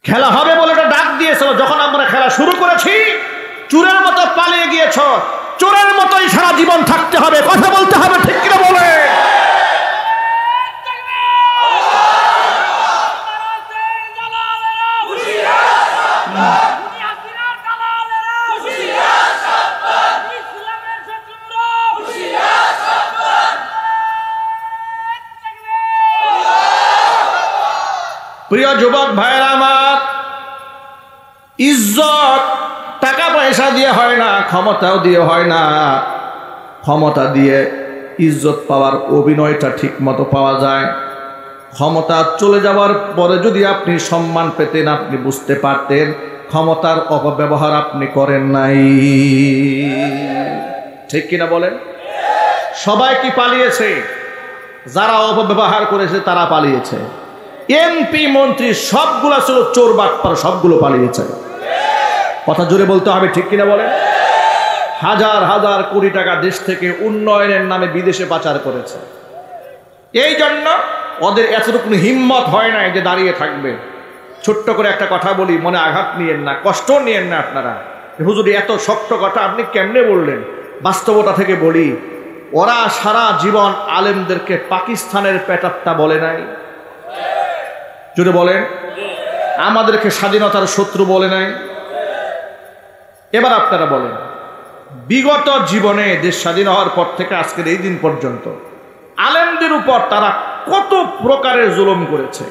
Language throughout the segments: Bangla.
খেলা হবে বলে এটা ডাক দিয়েছিল, যখন আমরা খেলা শুরু করেছি চোরের মতো পালিয়ে গিয়েছ, চোরের মতোই সারা জীবন থাকতে হবে, কথা বলতে হবে, ঠিক কিনা বলে? প্রিয় যুবক ভাইরা আমার, ইজ্জত টাকা পয়সা দিয়ে হয় না, ক্ষমতাও দিয়ে হয় না। ক্ষমতা দিয়ে ইজ্জত পাওয়ার অভিনয়টা ঠিক মতো পাওয়া যায়। ক্ষমতা চলে যাওয়ার পরে যদি আপনি সম্মান পেতেন, আপনি বুঝতে পারতেন ক্ষমতার অপব্যবহার আপনি করেন নাই, ঠিক কিনা বলেন? সবাই কি পালিয়েছে? যারা অপব্যবহার করেছে তারা পালিয়েছে। এমপি মন্ত্রী সবগুলা ছিল চোর বাটপার, সবগুলো পালিয়েছে। কথা জোরে বলতে হবে, ঠিক কিনা বলেন? হাজার হাজার কোটি টাকা দেশ থেকে উন্নয়নের নামে বিদেশে পাচার করেছে। এই জন্য ওদের এতটুকু হিম্মত হয় নাই যে দাঁড়িয়ে থাকবে। ছোট্ট করে একটা কথা বলি, মনে আঘাত নিয়েন না, কষ্ট নিয়েন না আপনারা। হুজুর এত শক্ত কথা আপনি কেমনে বললেন? বাস্তবতা থেকে বলি, ওরা সারা জীবন আলেমদেরকে পাকিস্তানের পেটাত্তা বলে নাই? জোরে বলেন। আমাদেরকে স্বাধীনতার শত্রু বলে নাই? এবার আপনারা বলেন, বিগত জীবনে দেশ স্বাধীন হওয়ার পর থেকে আজকের এই দিন পর্যন্ত আলেমদের উপর তারা কত প্রকারের জুলুম করেছে,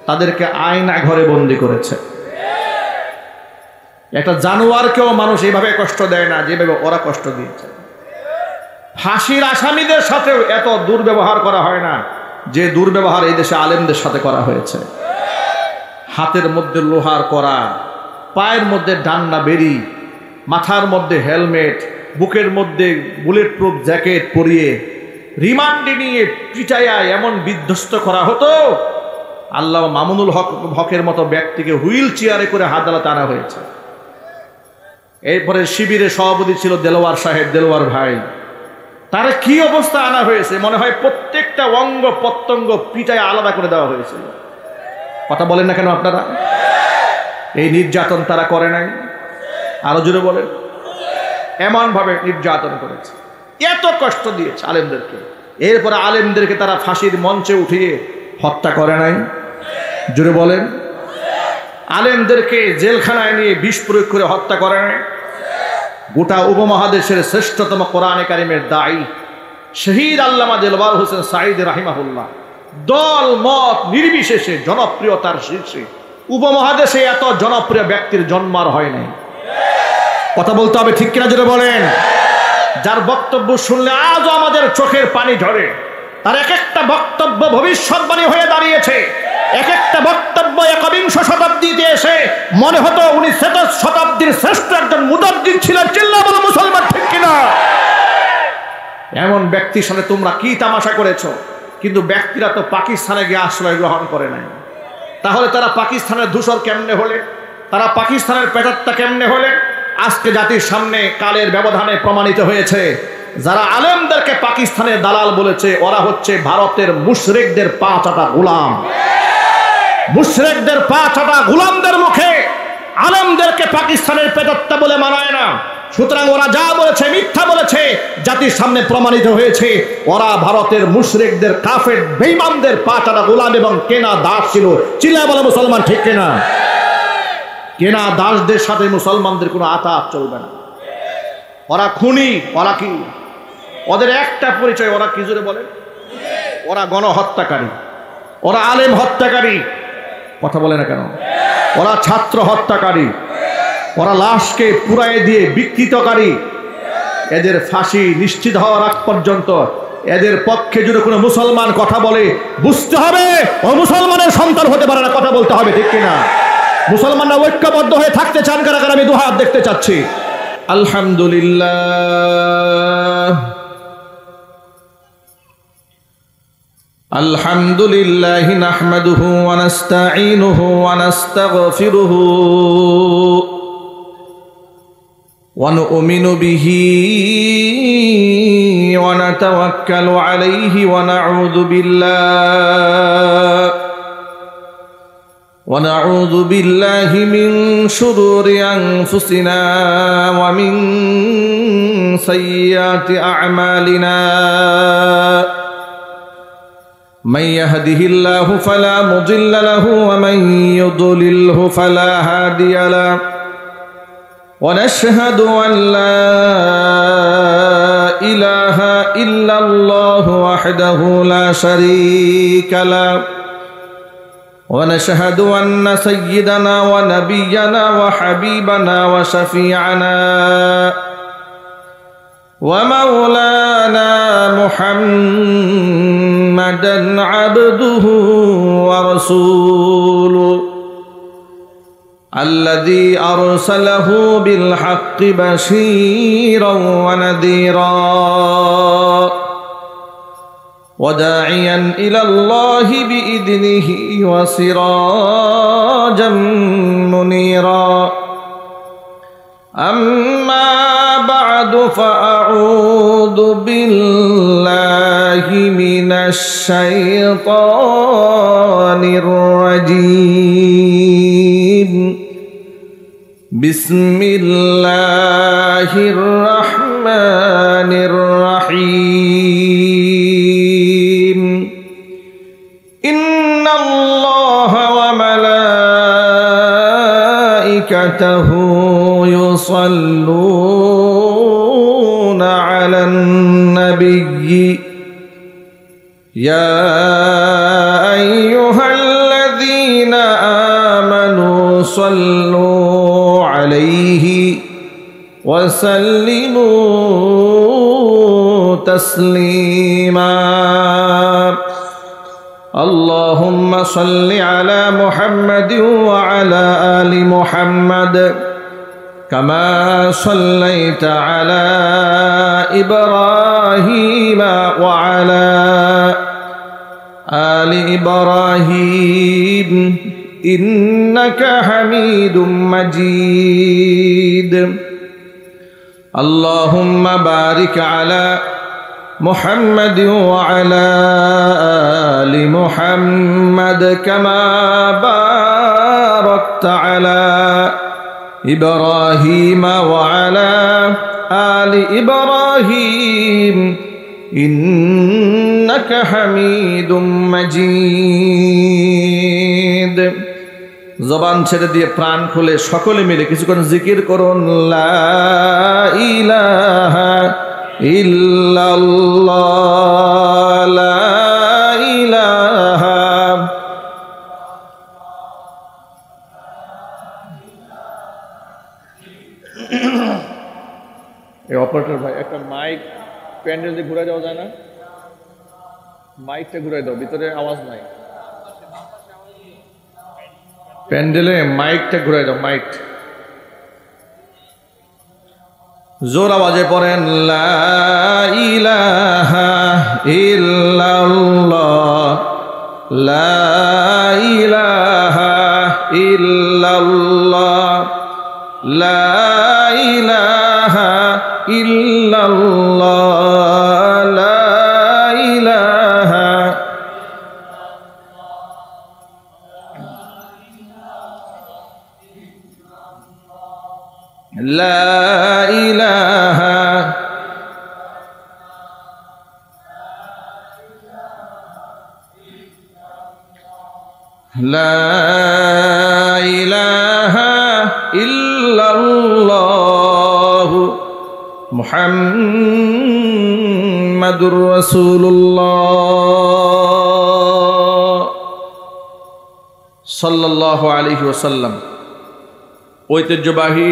তাদেরকে আয়না ঘরে বন্দি করেছে। একটা জানোয়ারকেও মানুষ এইভাবে কষ্ট দেয় না যেভাবে ওরা কষ্ট দিয়েছে। ফাঁসির আসামিদের সাথেও এত দুর্ব্যবহার করা হয় না যে দুর্ব্যবহার এই দেশে আলেমদের সাথে করা হয়েছে। হাতের মধ্যে লোহার কড়া, পায়ের মধ্যে ডান্ডা বেরি, মাথার মধ্যে হেলমেট, বুকের মধ্যে বুলেট প্রুফ জ্যাকেট পরিয়ে রিমান্ডে নিয়ে পিটাইয়া এমন বিধ্বস্ত করা হতো, আল্লাহ মামুনুল হকের মতো ব্যক্তিকে হুইল চেয়ারে করে আদালতে আনা হয়েছে। এরপরে শিবিরের সভাপতি ছিল দেলোয়ার সাহেব, দেলোয়ার ভাই, তার কি অবস্থা আনা হয়েছে, মনে হয় প্রত্যেকটা অঙ্গ প্রত্যঙ্গ পিটায় আলাদা করে দেওয়া হয়েছিল। কথা বলেন না কেন আপনারা? এই নির্যাতন তারা করে নাই? আরো জোরে বলেন। এমন ভাবে নির্যাতন করেছে, এত কষ্ট দিয়েছে আলেমদেরকে। এরপরে আলেমদেরকে তারা ফাঁসির মঞ্চে উঠিয়ে হত্যা করে নাই? জোরে বলেন। আলেমদেরকে জেলখানায় নিয়ে বিষ প্রয়োগ করে হত্যা করে নাই? গোটা উপমহাদেশের শ্রেষ্ঠতম কোরআনে কারিমের দায়ী শহীদ আল্লামা দেলওয়ার হোসেন সাঈদ রাহিমাহুল্লাহ দল মত নির্বিশেষে জনপ্রিয়তার শীর্ষে, উপমহাদেশে এত জনপ্রিয় ব্যক্তির জন্ম আর হয় নাই। কথা বলতে হবে, ঠিক কিনা জোরে বলেন। যার বক্তব্য শুনলে আজও আমাদের চোখের পানি ঝরে। তার এক একটা বক্তব্য ভবিষ্যৎবাণী হয়ে দাঁড়িয়েছে। এক একটা বক্তব্য একবিংশ শতাব্দীতে এসে মনে হতো উনি শতাব্দীর শ্রেষ্ঠ একজন মুদাদ্দির ছিলেন। চিল্লা বলো মুসলমান, ঠিক কিনা? এমন ব্যক্তির সাথে তোমরা কি তামাশা করেছ? কিন্তু ব্যক্তিরা তো পাকিস্তানে গিয়ে আশ্রয় গ্রহণ করে নাই। তাহলে তারা পাকিস্তানের ধূসর কেমনে হলে? তারা পাকিস্তানের পেটাত্তা কেমনে হলে? আজকে জাতির সামনে কালের ব্যবধানে প্রমাণিত হয়েছে, যারা আলেমদেরকে পাকিস্তানের দালাল বলেছে ওরা হচ্ছে ভারতের মুশরিকদের পা চাটা গোলাম। মুশরিকদের পা চাটা গোলামদের মুখে আলেমদেরকে পাকিস্তানের পেটাত্তা বলে মানায় না। সুতরাং ওরা যা বলেছে মিথ্যা বলেছে, জাতির সামনে প্রমাণিত হয়েছে ওরা ভারতের মুশরিকদের কাফের বেঈমানদের পা চাটা গোলাম এবং কেনা দাস ছিল। চিল্লায় বলে মুসলমান, ঠিক কিনা? কেনা দাসদের সাথে মুসলমানদের কোনো আতাত চলবে না। ওরা খুনি। ওরা কি? ওদের একটা পরিচয়, ওরা কি জোরে বলে? ওরা গণহত্যাকারী, ওরা আলেম হত্যাকারী। কথা বলে না কেন? ওরা ছাত্র হত্যাকারী, ওরা লাশকে পুড়ায় দিয়ে বিকৃতকারী। এদের ফাঁসি নিশ্চিত হওয়ার আগ পর্যন্ত এদের পক্ষে যদি কোনো মুসলমান কথা বলে বুঝতে হবে ও মুসলমানের সন্তান হতে পারে না। কথা বলতে হবে, ঠিক কিনা? মুসলমানরা ঐক্যবদ্ধ হয়ে থাকতে চান কারা কারা? আমি দুহাত দেখতে চাচ্ছি। আলহামদুলিল্লাহ, আলহামদুলিল্লাহ নাহমাদুহু ওয়া নাস্তাঈনুহু ওয়া নাস্তাগফিরুহু ওয়া নু'মিনু বিহি ওয়া নাতাওয়াক্কালু আলাইহি ওয়া নাউযু বিল্লাহ ونعوذ بالله من شرور أنفسنا ومن سيئات أعمالنا من يهده الله فلا مضل له ومن يضلله فلا هادي له ونشهد أن لا إله إلا الله وحده لا شريك له ونشهد أن سيدنا ونبينا وحبيبنا وشفيعنا ومولانا محمدا عبده ورسوله الذي أرسله بالحق بشيرا ونذيرا وداعيا إلى الله بإذنه وسراجا منيرا أما بعد فأعوذ بالله من الشيطان الرجيم بسم الله الرحمن الرحيم إن الله وملائكته يصلون على النبي يا أيها الذين آمنوا صلوا عليه وسلموا تسليما اللهم صل على محمد وعلى آل محمد كما صليت على إبراهيم وعلى آل إبراهيم إنك حميد مجيد اللهم بارك على محمد وعلى آل محمد كما باركت على إبراهيم وعلى آل إبراهيم إنك حميد مجيد জবান ছেড়ে দিয়ে প্রাণ খুলে সকলে মিলে কিছুক্ষণ জিকির করুন লা ইলাহা ইল্লাল্লাহ লা ইলাহা এই অপারেটর ভাই একটা মাইক প্যান্ডেল দিয়ে ঘুরে যাওয়া যায় না মাইকটা ঘুরে দাও ভিতরে আওয়াজ নাই প্যান্ডেলে মাইকটা ঘুরে দাও মাইক জোর আওয়াজে পড়েন লা ইলাহা ইল্লাল্লাহ লা ইলাহা ইল্লাল্লাহ লা ইলাহা ইল্লাল্লাহ লা ইলাহা لا إله لا إله إلا الله محمد رسول الله صلى الله عليه وسلم ঐতিহ্যবাহী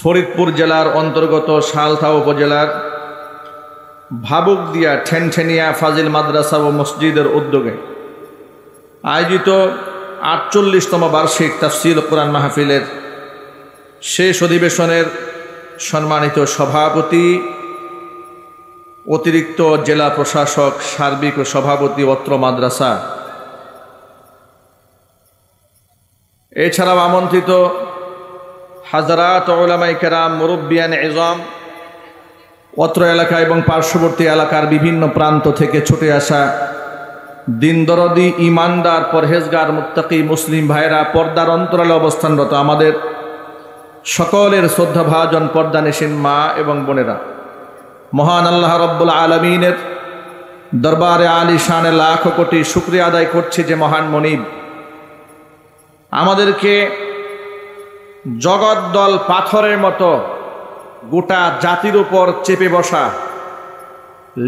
ফরিদপুর জেলার অন্তর্গত সালথা উপজেলার ভাবুকদিয়া ঠেনঠেনিয়া ফাজিল মাদ্রাসা ও মসজিদের উদ্যোগে আয়োজিত ৪৮তম বার্ষিক তাফসীর কোরআন মাহফিলের শেষ অধিবেশনের সম্মানিত সভাপতি, অতিরিক্ত জেলা প্রশাসক, সার্বিক ও সভাপতি অত্র মাদ্রাসা, এছাড়াও আমন্ত্রিত হাজারাত উলামায়ে কেরাম, মুরব্বিয়ান ইজম, অত্র এলাকা এবং পার্শ্ববর্তী এলাকার বিভিন্ন প্রান্ত থেকে ছুটে আসা দিন দরদি ইমানদার পরহেজগার মুত্তাকি মুসলিম ভাইরা পর্দার অন্তরালে অবস্থানরত আমাদের সকলের শ্রদ্ধাভাজন পর্দানিসীন মা এবং বোনেরা, মহান আল্লাহ রব্বুল আলমিনের দরবারে আলী শানে লাখ কোটি শুকরিয়া আদায় করছি যে মহান মনিব আমাদেরকে জগদ্দল পাথরের মতো গোটা জাতির উপর চেপে বসা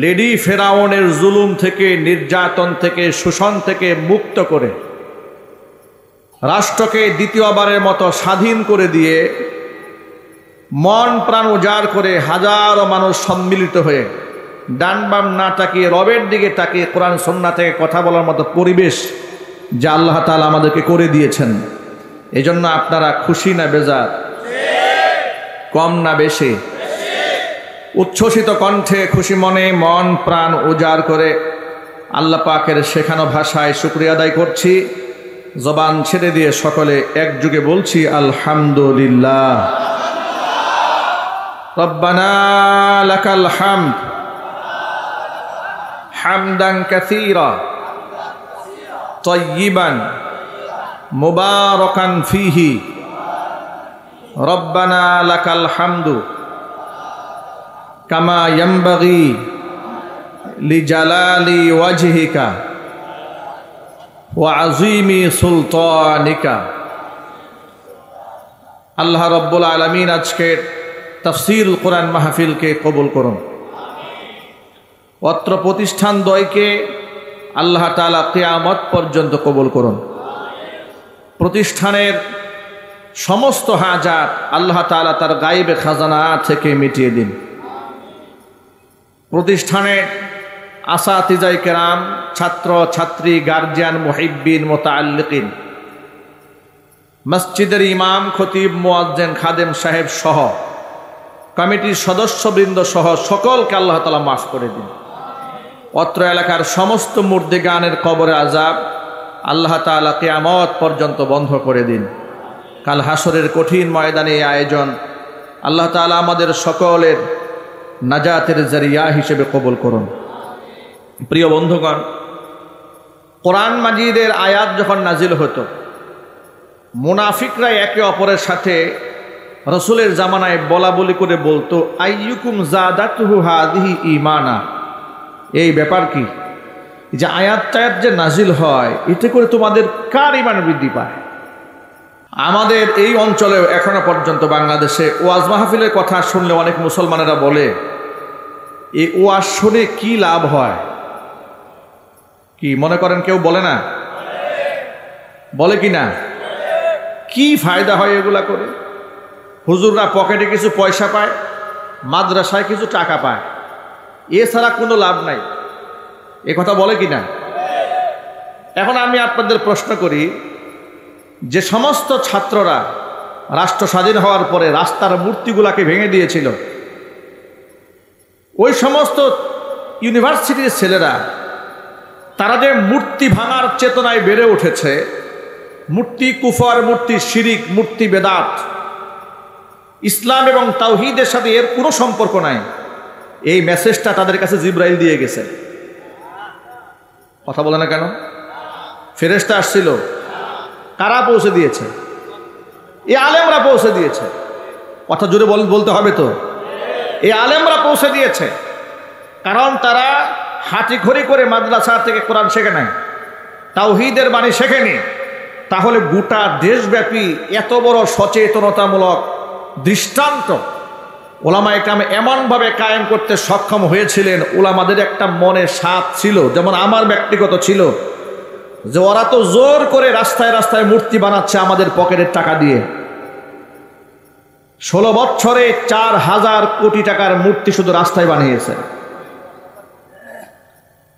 লেডি ফেরাউনের জুলুম থেকে, নির্যাতন থেকে, শোষণ থেকে মুক্ত করে রাষ্ট্রকে দ্বিতীয়বারের মতো স্বাধীন করে দিয়ে মন প্রাণ উজাড় করে হাজারো মানুষ সম্মিলিত হয়ে ডান বাম না তাকিয়ে রবের দিকে তাকিয়ে কোরআন সুন্নাহ থেকে কথা বলার মতো পরিবেশ যা আল্লাহ তাআলা আমাদেরকে করে দিয়েছেন, এজন্য আপনারা খুশি না বেজার, কম না বেশি? উচ্ছ্বসিত কণ্ঠে খুশি মনে মন প্রাণ উজাড় করে আল্লাহ পাকের শেখানো ভাষায় শুকরিয়া আদায় করছি। জবান ছেড়ে দিয়ে সকলে একযোগে বলছি আলহামদুলিল্লাহ। রব্বানা লাকাল হামদ হামদান কাসীরা তাইয়িবান মুবারাকান ফীহি। রব্বানা লাকাল হামদু কামা ইয়ানবাগি লিজালালি ওয়াজহিকা ওয়া আযীমি সুলতানিকা। আল্লাহ রব্বুল আলামিন আজকের তাফসীরুল কোরআন মাহফিলকে কবুল করুন। অত্র প্রতিষ্ঠান দ্বয়কে আল্লাহ তাআলা কিয়ামত পর্যন্ত কবুল করুন। প্রতিষ্ঠানের সমস্ত হাজাত আল্লাহ তাআলা তার গায়েবে খাজানা থেকে মিটিয়ে দিন। প্রতিষ্ঠানের আসাতিজায়ে কেরাম, ছাত্র ছাত্রী, গার্জিয়ান, মুহিব্বিন, মুতাআল্লিকিন, মসজিদের ইমাম, খতিব, মুয়াজ্জিন, খাদেম সাহেব সহ কমিটির সদস্যবৃন্দ সহ সকলকে আল্লাহ তাআলা মাফ করে দিন। অত্র এলাকার সমস্ত মুর্দিগানের কবরে আযাব আল্লাহ তাআলা কিয়ামত পর্যন্ত বন্ধ করে দিন। কাল হাসরের কঠিন ময়দানে এই আয়োজন আল্লাহ তাআলা আমাদের সকলের নাজাতের জরিয়া হিসেবে কবুল করুন। প্রিয় বন্ধুগণ, কোরআন মাজিদের আয়াত যখন নাজিল হতো, মুনাফিকরা একে অপরের সাথে রসুলের জামানায় বলা বলি করে বলতো, আইয়ুকুম যাদাতুহু হাযিহি ঈমানা। এই ব্যাপার কি যে আয়াত টায়াত যে নাজিল হয়, এতে করে তোমাদের কার ঈমান বৃদ্ধি পায়? আমাদের এই অঞ্চলেও এখনো পর্যন্ত বাংলাদেশে ওয়াজ মাহফিলের কথা শুনলে অনেক মুসলমানেরা বলে, এই ওয়াজ শুনে কি লাভ হয়? কি মনে করেন? কেউ বলে না? বলে কি না? কি ফায়দা হয় এগুলা করে? হুজুররা পকেটে কিছু পয়সা পায়, মাদ্রাসায় কিছু টাকা পায়, এছাড়া কোনো লাভ নাই। এ কথা বলে কি না? এখন আমি আপনাদের প্রশ্ন করি, যে সমস্ত ছাত্ররা রাষ্ট্র স্বাধীন হওয়ার পরে রাস্তার মূর্তিগুলাকে ভেঙে দিয়েছিল, ওই সমস্ত ইউনিভার্সিটির ছেলেরা তারা যে মূর্তি ভাঙার চেতনায় বেড়ে উঠেছে, মূর্তি কুফর, মূর্তি শিরিক, মূর্তি বেদাত, ইসলাম এবং তাওহীদের সাথে এর কোনো সম্পর্ক নাই, এই মেসেজটা তাদের কাছে জিবরাইল দিয়ে গেছে। কথা বলে না কেন? ফেরেশতা আসছিল? কারা পৌঁছে দিয়েছে? এই আলেমরা পৌঁছে দিয়েছে। কথা জোরে বলতে হবে তো, এই আলেমরা পৌঁছে দিয়েছে। কারণ তারা হাঁটিখড়ি করে মাদ্রাসা থেকে কোরআন শেখে নাই, তাওহীদের বাণী শেখেনি। তাহলে গোটা দেশব্যাপী এত বড় সচেতনতামূলক দৃষ্টান্ত ওলামায়ে কেরাম এমনভাবে কায়েম করতে সক্ষম হয়েছিলেন, ওলামাদের একটা মনে সাধ ছিল, যেমন আমার ব্যক্তিগত ছিল, যে ওরা তো জোর করে রাস্তায় রাস্তায় মূর্তি বানাচ্ছে আমাদের পকেটের টাকা দিয়ে। 16 বছরে 4000 কোটি টাকার মূর্তি শুধু রাস্তায় বানিয়েছে।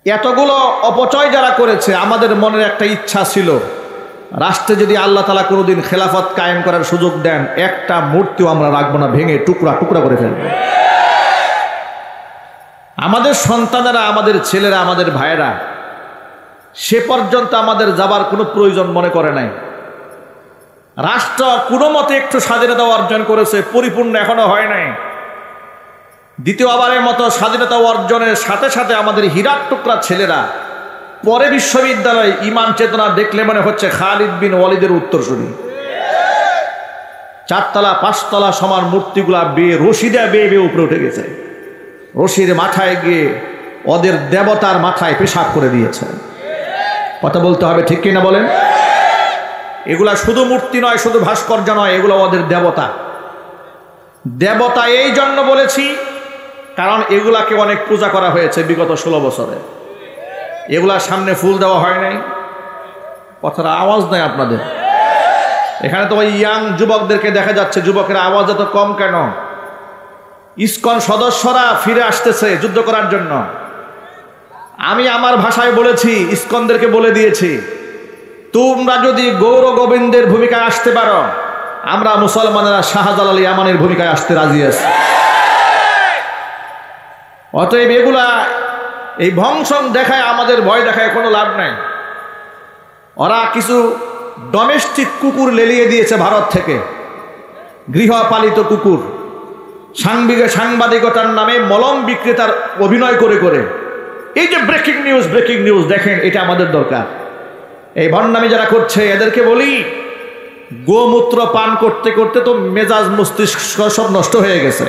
এতগুলো অপচয় যারা করেছে, আমাদের মনের একটা ইচ্ছা ছিল, রাষ্ট্রে যদি আল্লাহ তাআলা কোনোদিন খেলাফত কায়েম করার সুযোগ দেন, একটা মূর্তিও আমরা রাখবো না, ভেঙে টুকরা টুকরা করে ফেলবো। আমাদের সন্তানেরা, আমাদের ছেলেরা, আমাদের ভাইয়েরা সে পর্যন্ত আমাদের যাবার কোনো প্রয়োজন মনে করে নাই। রাষ্ট্র কোনো মতে একটু স্বাধীনতা অর্জন করেছে, পরিপূর্ণ এখনো হয় নাই। দ্বিতীয়বারের মতো স্বাধীনতা অর্জনের সাথে সাথে আমাদের হীরার টুকরা ছেলেরা পরে বিশ্ববিদ্যালয়ে ইমান চেতনা দেখলে মনে হচ্ছে খালিদ বিন ওয়ালিদের উত্তরসূরি। 4 তলা 5 তলা সমান মূর্তিগুলা বেয়ে রশি দিয়ে বেয়ে উপরে উঠে গেছে। রশির মাথায় গিয়ে ওদের দেবতার মাথায় পেশাব করে দিয়েছে। কথা বলতে হবে, ঠিক কিনা বলেন? এগুলা শুধু মূর্তি নয়, শুধু ভাস্কর্য নয়, এগুলো ওদের দেবতা। দেবতা এই জন্য বলেছি কারণ এগুলাকে অনেক পূজা করা হয়েছে বিগত 16 বছরে। এগুলার সামনে ফুল দেওয়া হয় নাই। কথার আওয়াজ নাই আপনাদের এখানে। তো ওই ইয়াং যুবকদেরকে দেখা যাচ্ছে, যুবকের আওয়াজ এত কম কেন? ইসকন সদস্যরা ফিরে আসতেছে যুদ্ধ করার জন্য। আমি আমার ভাষায় বলেছি, ইসকনদেরকে বলে দিয়েছি, তোমরা যদি গৌর গোবিন্দের ভূমিকায় আসতে পারো, আমরা মুসলমানেরা শাহজালাল ইয়ামানের ভূমিকায় আসতে রাজি আছি। অতএব এগুলা এই ভংসং দেখায়, আমাদের ভয় দেখায় কোনো লাভ নাই। ওরা কিছু ডোমেস্টিক কুকুর লেলিয়ে দিয়েছে ভারত থেকে, গৃহপালিত কুকুর। সাংবাদিকতার নামে মলম বিক্রেতার অভিনয় করে করে এই যে ব্রেকিং নিউজ দেখেন, এটা আমাদের দরকার। এই ভণ্ডামি যারা করছে এদেরকে বলি, গোমূত্র পান করতে করতে তো মেজাজ মস্তিষ্ক সব নষ্ট হয়ে গেছে।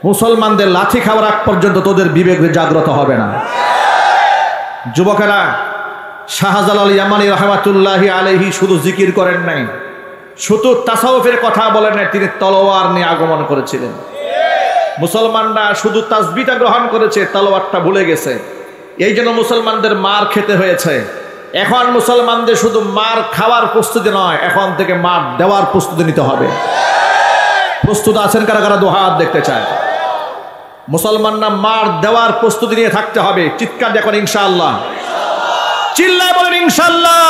মুসলমানদের লাঠি খাওয়ার আগ পর্যন্ত তোদের বিবেক জাগ্রত হবে না। যুবকেরা, শাহজালাল ইয়ামানী রাহমাতুল্লাহি আলাইহি শুধু জিকির করেন নাই, শুধু তাসাউফের কথা বলেন নাই, তিনি তলোয়ার নিয়ে আগমন করেছিলেন। মুসলমানরা শুধু তাসবিহটা গ্রহণ করেছে, তলোয়ারটা ভুলে গেছে। এই জন্য মুসলমানদের মার খেতে হয়েছে। এখন মুসলমানদের শুধু মার খাওয়ার প্রস্তুতি নয়, এখন থেকে মার দেওয়ার প্রস্তুতি নিতে হবে। প্রস্তুত আছেন কারা কারা? দুহাত দেখতে চায়। মুসলমানরা মার দেওয়ার প্রস্তুতি নিয়ে থাকতে হবে। চিৎকার দেখুন ইনশাআল্লাহ, চিল্লায় বলেন ইনশাআল্লাহ।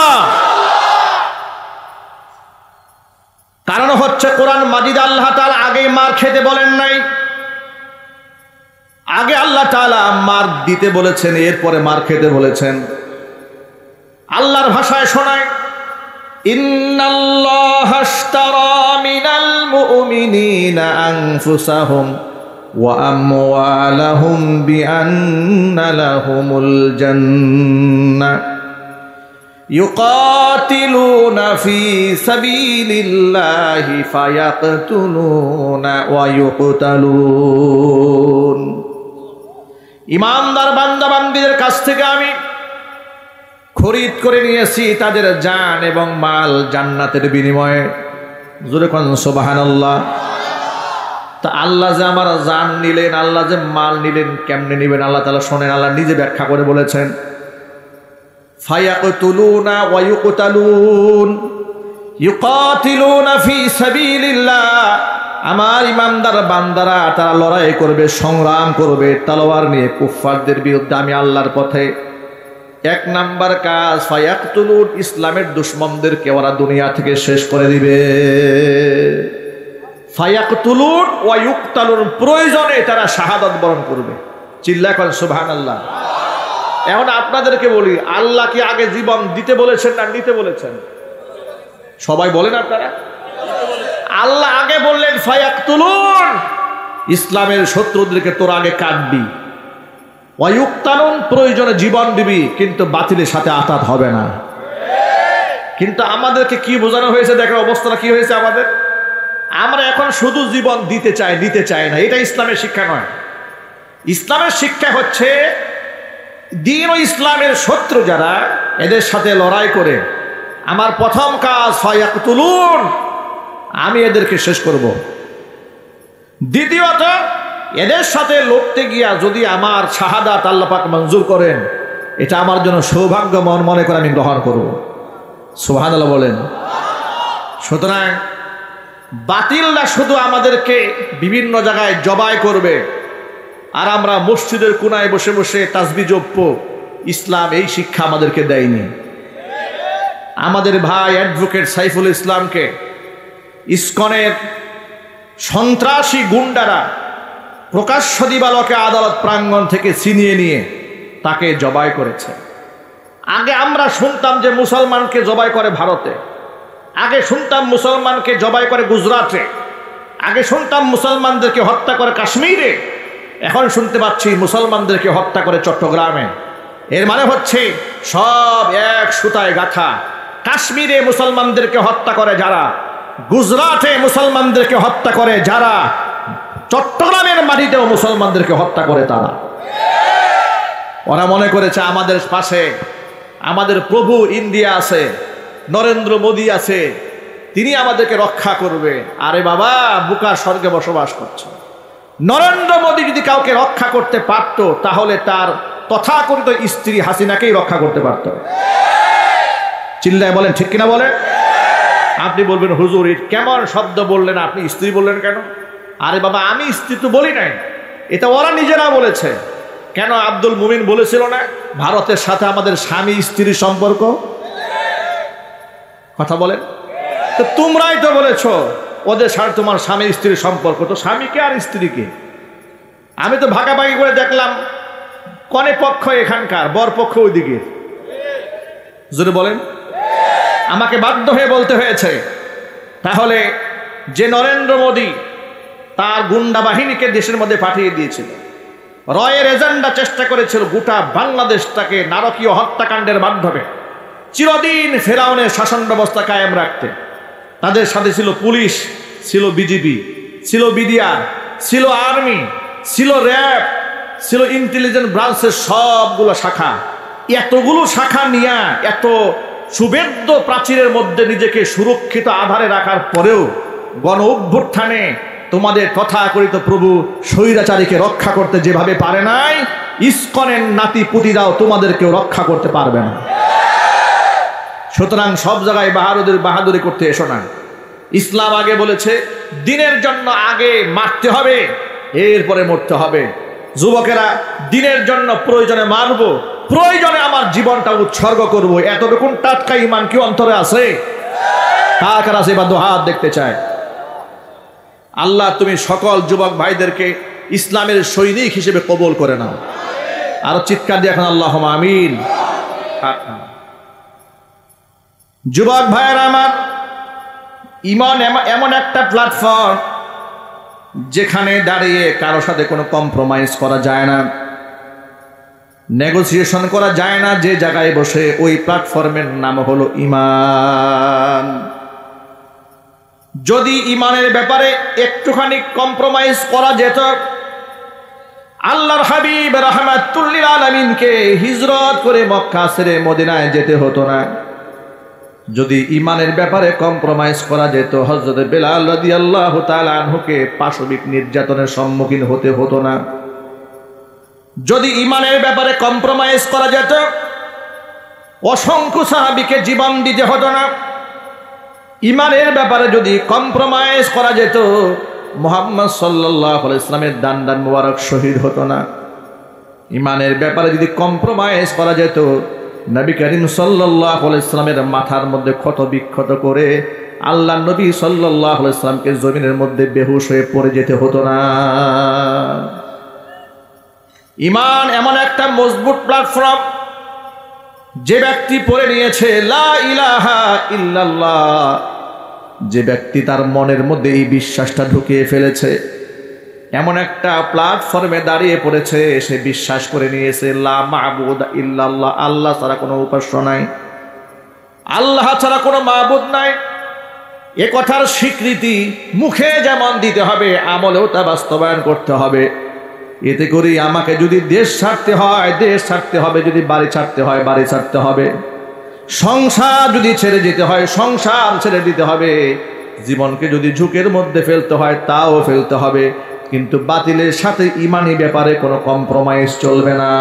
কারণ হচ্ছে কোরআন মাজিদ আল্লাহ তাআলা আগে মার খেতে বলেন নাই, আগে আল্লাহ তাআলা মার দিতে বলেছেন, এরপরে মার খেতে বলেছেন। আল্লাহর ভাষায় শোনায়, ইন্নাল্লাহা আশতারা মিনাল মুমিনিনা আনফুসাহুম ওয়া আমওয়ালাহুম বিআন্না লাহুমুল জান্নাহ ইউকাতিলুনা ফি সাবিলিল্লাহি ফায়াকতুলুনা ওয়া ইউকতালুন। ঈমানদার বান্দা বান্দীদের কাছ থেকে আমি খরিদ করে নিয়েছি তাদের জান এবং মাল জান্নাতের বিনিময়ে। জোরে কোন সুবহানাল্লাহ। তা আল্লাহ যে আমার জান নিলেন, আল্লাহ যে মাল নিলেন, কেমনে নিবেন আল্লাহ তাআলা শোনেন। আল্লাহ নিজে ব্যাখ্যা করে বলেছেন, ফায়াকতুলুনা ওয়া ইউকতালুন ইউকাতিলুনা ফি সাবিলিল্লাহ। আমার ইমানদার বান্দারা তারা লড়াই করবে, সংগ্রাম করবে তলোয়ার নিয়ে কুফফারদের বিরুদ্ধে আমি আল্লাহর পথে। 1 নাম্বার কাজ, ফায়াকতুলুন, ইসলামের দুশমনদেরকে ওরা দুনিয়া থেকে শেষ করে দিবে। ফায়াকতুলুন ওয়া ইউকতালুন, প্রয়োজনে তারা শাহাদাত বরণ করবে। চিল্লায় কোন সুবহানাল্লাহ। এখন আপনাদেরকে বলি, আল্লাহ কি আগে জীবন দিতে বলেছেন না নিতে বলেছেন? সবাই বলেন আপনারা। আল্লাহ আগে বললেন ফায়াকতুলুন, ইসলামের শত্রুদেরকে তোর আগে কাটবি। ওয়া ইউকতালুন, প্রয়োজনে জীবন দিবি, কিন্তু বাতিলের সাথে আঘাত হবে না। কিন্তু আমাদেরকে কি বোঝানো হয়েছে দেখেন, অবস্থাটা কি হয়েছে আমাদের। আমরা এখন শুধু জীবন দিতে চাই, নিতে চাই না। এটা ইসলামের শিক্ষা নয়। ইসলামের শিক্ষা হচ্ছে দ্বীন ও ইসলামের শত্রু যারা, এদের সাথে লড়াই করে আমার প্রথম কাজ ফায়াকতুলুন, আমি এদেরকে শেষ করব। দ্বিতীয়ত, এদের সাথে লড়তে গিয়া যদি আমার শাহাদাত আল্লাহ পাক মঞ্জুর করেন, এটা আমার জন্য সৌভাগ্য মনে করে আমি গ্রহণ করব। সুবহানাল্লাহ বলেন। সুতরাং বাতিলরা শুধু আমাদেরকে বিভিন্ন জায়গায় জবাই করবে, আর আমরা মসজিদের কোনায় বসে বসে তাসবিহ জপব। ইসলাম এই শিক্ষা আমাদেরকে দেয়নি। আমাদের ভাই অ্যাডভোকেট সাইফুল ইসলামকে ইসকনের সন্ত্রাসী গুন্ডারা প্রকাশ্য দিবালোকে আদালত প্রাঙ্গণ থেকে ছিনিয়ে নিয়ে তাকে জবাই করেছে। আগে আমরা শুনতাম যে মুসলমানকে জবাই করে ভারতে, আগে শুনতাম মুসলমানকে জবাই করে গুজরাটে, আগে শুনতাম মুসলমানদেরকে হত্যা করে কাশ্মীরে, এখন শুনতে পাচ্ছি মুসলমানদেরকে হত্যা করে চট্টগ্রামে। এর মানে হচ্ছে সব এক সুতায় গাঁথা। কাশ্মীরে মুসলমানদেরকে হত্যা করে যারা, গুজরাটে মুসলমানদেরকে হত্যা করে যারা, চট্টগ্রামের মাটিতেও মুসলমানদেরকে হত্যা করে তারা। ওরা মনে করেছে আমাদের পাশে আমাদের প্রভু ইন্ডিয়া আছে, নরেন্দ্র মোদী আছে, তিনি আমাদেরকে রক্ষা করবে। আরে বাবা, বুকার স্বর্গে বসবাস করছে। নরেন্দ্র মোদী যদি কাউকে রক্ষা করতে পারত, তাহলে তার তথাকথিত স্ত্রী হাসিনাকেই রক্ষা করতে পারত। চিল্লায় বলেন ঠিক কিনা বলেন? আপনি বলবেন হুজুর কেমন শব্দ বললেন, আপনি স্ত্রী বললেন কেন? আরে বাবা, আমি স্ত্রী তো বলি নাই, এটা ওরা নিজেরা বলেছে। কেন আব্দুল মুমিন বলেছিল না ভারতের সাথে আমাদের স্বামী স্ত্রীর সম্পর্ক? কথা বলেন তো, তোমরাই তো বলেছো ওদের সাথে তোমার স্বামী স্ত্রীর সম্পর্ক। তো স্বামীকে আর স্ত্রীকে আমি তো ভাগাভাগি করে দেখলাম, কনে পক্ষ এখানকার, বর পক্ষ ওইদিকে। জোরে বলেন। আমাকে বাধ্য হয়ে বলতে হয়েছে। তাহলে যে নরেন্দ্র মোদী তার গুন্ডা বাহিনীকে দেশের মধ্যে পাঠিয়ে দিয়েছিল, রয়ের এজেন্ডা চেষ্টা করেছিল গোটা বাংলাদেশটাকে নারকীয় হত্যাকাণ্ডের মাধ্যমে চিরদিন ফেরাউনের শাসন ব্যবস্থা কায়েম রাখতে। তাদের সাথে ছিল পুলিশ, ছিল বিজিবি, ছিল বিডিআর, ছিল আর্মি, ছিল র্যাব, ছিল ইন্টেলিজেন্স ব্রাঞ্চের সবগুলো শাখা। এতগুলো শাখা নিয়ে এত সুবেদ্য প্রাচীরের মধ্যে নিজেকে সুরক্ষিত আধারে রাখার পরেও গণ অভ্যুত্থানে তোমাদের তথাকথিত প্রভু স্বৈরাচারীকে রক্ষা করতে যেভাবে পারে নাই, ইসকনের নাতি পুতিরাও তোমাদেরকেও রক্ষা করতে পারবে না। সুতরাং সব জায়গায় বাহাদুরি করতে এসো না। ইসলাম আগে বলেছে দিনের জন্য আগে মারতে হবে, এরপরে মরতে হবে। যুবকেরা, দিনের জন্য প্রয়োজনে মারব, প্রয়োজনে আমার জীবনটা উৎসর্গ করব, এতটুকু টাটকা ঈমান কি অন্তরে আছে? কার কার আছে? বা হাত দেখতে চায়। আল্লাহ তুমি সকল যুবক ভাইদেরকে ইসলামের সৈনিক হিসেবে কবুল করে নাও। আরো চিৎকার দিয়ে এখন আল্লাহুম্মা আমিন। যুবক ভাইয়েরা আমার, ঈমান এমন একটা প্ল্যাটফর্ম যেখানে দাঁড়িয়ে কারোর সাথে কোনো কম্প্রোমাইজ করা যায় না, নেগোসিয়েশন করা যায় না। যে জায়গায় বসে, ওই প্ল্যাটফর্মের নাম হলো ঈমান। যদি ঈমানের ব্যাপারে একটুখানি কম্প্রোমাইজ করা যেত, আল্লাহর হাবিব রাহমাতুল লিল আলামিনকে হিজরত করে মক্কা ছেড়ে মদিনায় যেতে হতো না। যদি ঈমানের ব্যাপারে কম্প্রোমাইজ করা যেত, হযরত বেলাল রাদিয়াল্লাহু তাআলা আনহুকে পাশবিক নির্যাতনের সম্মুখীন হতে হতো না। যদি ঈমানের ব্যাপারে কম্প্রোমাইজ করা যেত, অসংখ্য সাহাবীকে জীবন দিতে হতো না। ঈমানের ব্যাপারে যদি কম্প্রোমাইজ করা যেত, মুহাম্মদ সাল্লাল্লাহু আলাইহি ওয়াসাল্লামের দান মোবারক শহীদ হতো না। ঈমানের ব্যাপারে যদি কম্প্রোমাইজ করা যেত, নবী করিম সাল্লাল্লাহু আলাইহি ওয়াসাল্লামের মাথার মধ্যে ক্ষত বিক্ষত করে আল্লাহ নবী সাল্লাল্লাহু আলাইহি ওয়াসাল্লামকে জমিনের মধ্যে বেহুশ হয়ে পড়ে যেতে হতো না। ঈমান এমন একটা মজবুত প্ল্যাটফর্ম, যে ব্যক্তি পড়ে নিয়েছে লা ইলাহা ইল্লাল্লাহ, যে ব্যক্তি তার মনের মধ্যে এই বিশ্বাসটা ঢুকিয়ে ফেলেছে, এমন একটা প্ল্যাটফর্মে দাঁড়িয়ে পড়েছে, সে বিশ্বাস করে নিয়েছে লা মা'বুদা ইল্লাল্লাহ, আল্লাহ ছাড়া কোনো উপাস্য নাই, আল্লাহ ছাড়া কোনো মাবুদ নাই। এ কথার স্বীকৃতি মুখে যেমন দিতে হবে, আমলেও তা বাস্তবায়ন করতে হবে। এতে করে আমাকে যদি দেশ ছাড়তে হয় দেশ ছাড়তে হবে, যদি বাড়ি ছাড়তে হয় বাড়ি ছাড়তে হবে, সংসার যদি ছেড়ে যেতে হয় সংসার ছেড়ে দিতে হবে, জীবনকে যদি ঝুঁকির মধ্যে ফেলতে হয় তাও ফেলতে হবে। কিন্তু বাতিলের সাথে ঈমানি ব্যাপারে কোনো কম্প্রোমাইজ চলবে না।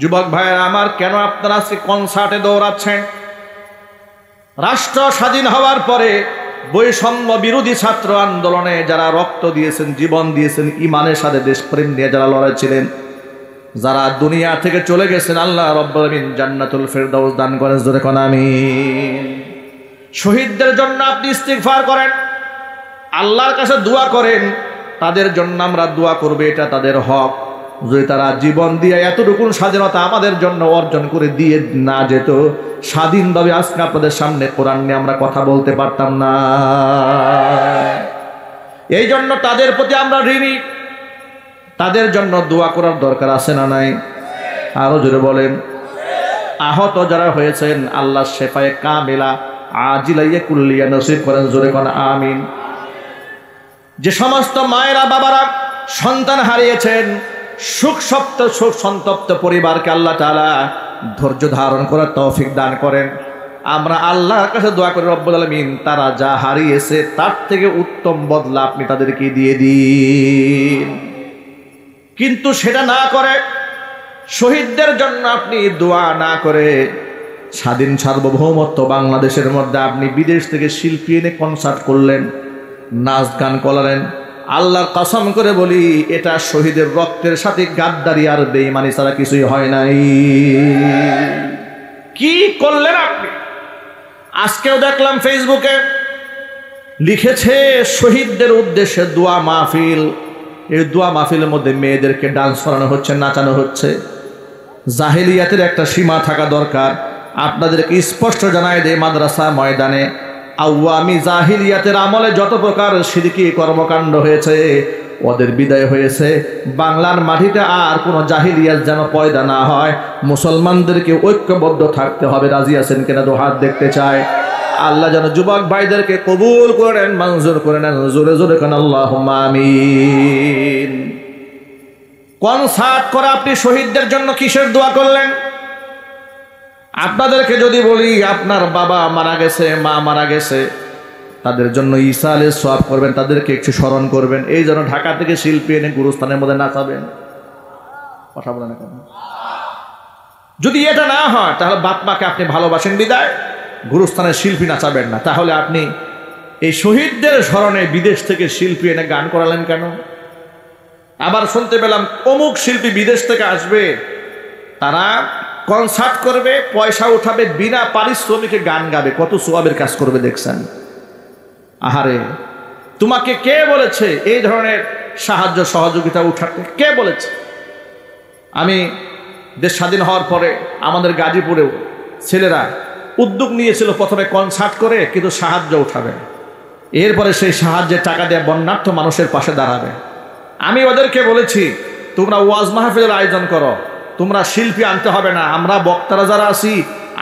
যুবক ভাইয়েরা আমার, কেন আপনারা আজকে কনসার্টে দৌড়াচ্ছেন? রাষ্ট্র স্বাধীন হওয়ার পরে বৈষম্য বিরোধী ছাত্র আন্দোলনে যারা রক্ত দিয়েছেন, জীবন দিয়েছেন, ঈমানের সাথে দেশপ্রেম নিয়ে যারা লড়াই ছিলেন, যারা দুনিয়া থেকে চলে গেছেন, আল্লাহ রাব্বুল আলামিন জান্নাতুল ফেরদাউস দান করেন। জোরে কোন আমিন। শহীদদের জন্য আপনি ইস্তিগফার করেন, আল্লাহর কাছে দোয়া করেন, তাদের জন্য আমরা দোয়া করব, এটা তাদের হক। যদি তারা জীবন দিয়ে এতটুকু স্বাধীনতা আমাদের জন্য অর্জন করে দিয়ে না যেত, স্বাধীনভাবে আজকে আপনাদের সামনে কোরআন নিয়ে আমরা কথা বলতে পারতাম না। এই জন্য তাদের প্রতি আমরা ঋণী, তাদের জন্য দোয়া করার দরকার আছে না নাই? আরো জোরে বলেন। আহত যারা হয়েছেন আল্লাহ শেফায়ে কামিলা আজিলাইয়া কুল্লিয়া নসিব করেন, জোরে কোন আমিন। যে সমস্ত মায়েরা বাবারা সন্তান হারিয়েছেন, সুখ সন্তপ্ত পরিবারকে আল্লাহ তাআলা ধৈর্য ধারণ করার তৌফিক দান করেন। আমরা আল্লাহর কাছে দোয়া করি রব্বুল আলামিন তারা যা হারিয়েছে তার থেকে উত্তম বদলা আপনি তাদেরকে দিয়ে দিন। কিন্তু সেটা না করে, শহীদদের জন্য আপনি দোয়া না করে, স্বাধীন সার্বভৌমত্ব বাংলাদেশের মধ্যে আপনি বিদেশ থেকে শিল্পী এনে কনসার্ট করলেন, নাচ গান করলেন, আল্লাহর কসম করে বলি এটা শহীদের রক্তের সাথে গাদ্দারি আর বেঈমানি ছাড়া কিছুই হয় নাই। কি করলেন আপনি? আজকেও দেখলাম ফেসবুকে লিখেছে শহীদদের উদ্দেশ্যে দোয়া মাহফিল। এই দোয়া মাহফিলের মধ্যে মেয়েদেরকে ডান্স করানো হচ্ছে, নাচানো হচ্ছে। জাহেলিয়াতের একটা সীমা থাকা দরকার। আপনাদেরকে স্পষ্ট জানাই দেয়, মাদ্রাসা ময়দানে আওয়ামী জাহিলিয়াতের আমলে যত প্রকার শিরকি কর্মকাণ্ড হয়েছে ওদের বিদায় হয়েছে। বাংলার মাটিতে আর কোনো জাহিলিয়াত যেন পয়দা না হয়। মুসলমানদেরকে ঐক্যবদ্ধ থাকতে হবে। রাজি আছেন কিনা? তো হাত দেখতে চায়। আল্লাহ যেন যুবক ভাইদেরকে কবুল করেন, মঞ্জুর করে নেন। জোরে জোরে কেন আল্লাহুম্মা আমিন। কনসার্ট করে আপনি শহীদদের জন্য কিসের দোয়া করলেন? আপনাদেরকে যদি বলি আপনার বাবা মারা গেছে, মা মারা গেছে, তাদের জন্য ইসালের সওয়াব করবেন, তাদেরকে একটু স্মরণ করবেন। এই জন্য ঢাকা থেকে শিল্পী এনে গুরুস্থানের মধ্যে নাচাবেন। কথা বলেন না কেন? যদি এটা না হয় তাহলে বাপ মাকে আপনি ভালোবাসেন বিদায় গুরুস্থানের শিল্পী নাচাবেন না। তাহলে আপনি এই শহীদদের স্মরণে বিদেশ থেকে শিল্পী এনে গান করালেন কেন? আবার শুনতে পেলাম অমুক শিল্পী বিদেশ থেকে আসবে, তারা কনসার্ট করবে, পয়সা উঠাবে, বিনা পারিশ্রমিকে গান গাবে। কত সওয়াবের কাজ করবে দেখছেন? আহারে, তোমাকে কে বলেছে এই ধরনের সাহায্য সহযোগিতা উঠাতে? কে বলেছে? আমি দেশ স্বাধীন হওয়ার পরে আমাদের গাজীপুরেও ছেলেরা উদ্যোগ নিয়েছিল প্রথমে কনসার্ট করে কিন্তু সাহায্য উঠাবে, এরপরে সেই সাহায্যের টাকা দিয়ে বন্যার্থ মানুষের পাশে দাঁড়াবে। আমি ওদেরকে বলেছি তোমরা ওয়াজ মাহফিলের আয়োজন করো, তোমরা শিল্পী আনতে হবে না, আমরা বক্তারা যারা আছি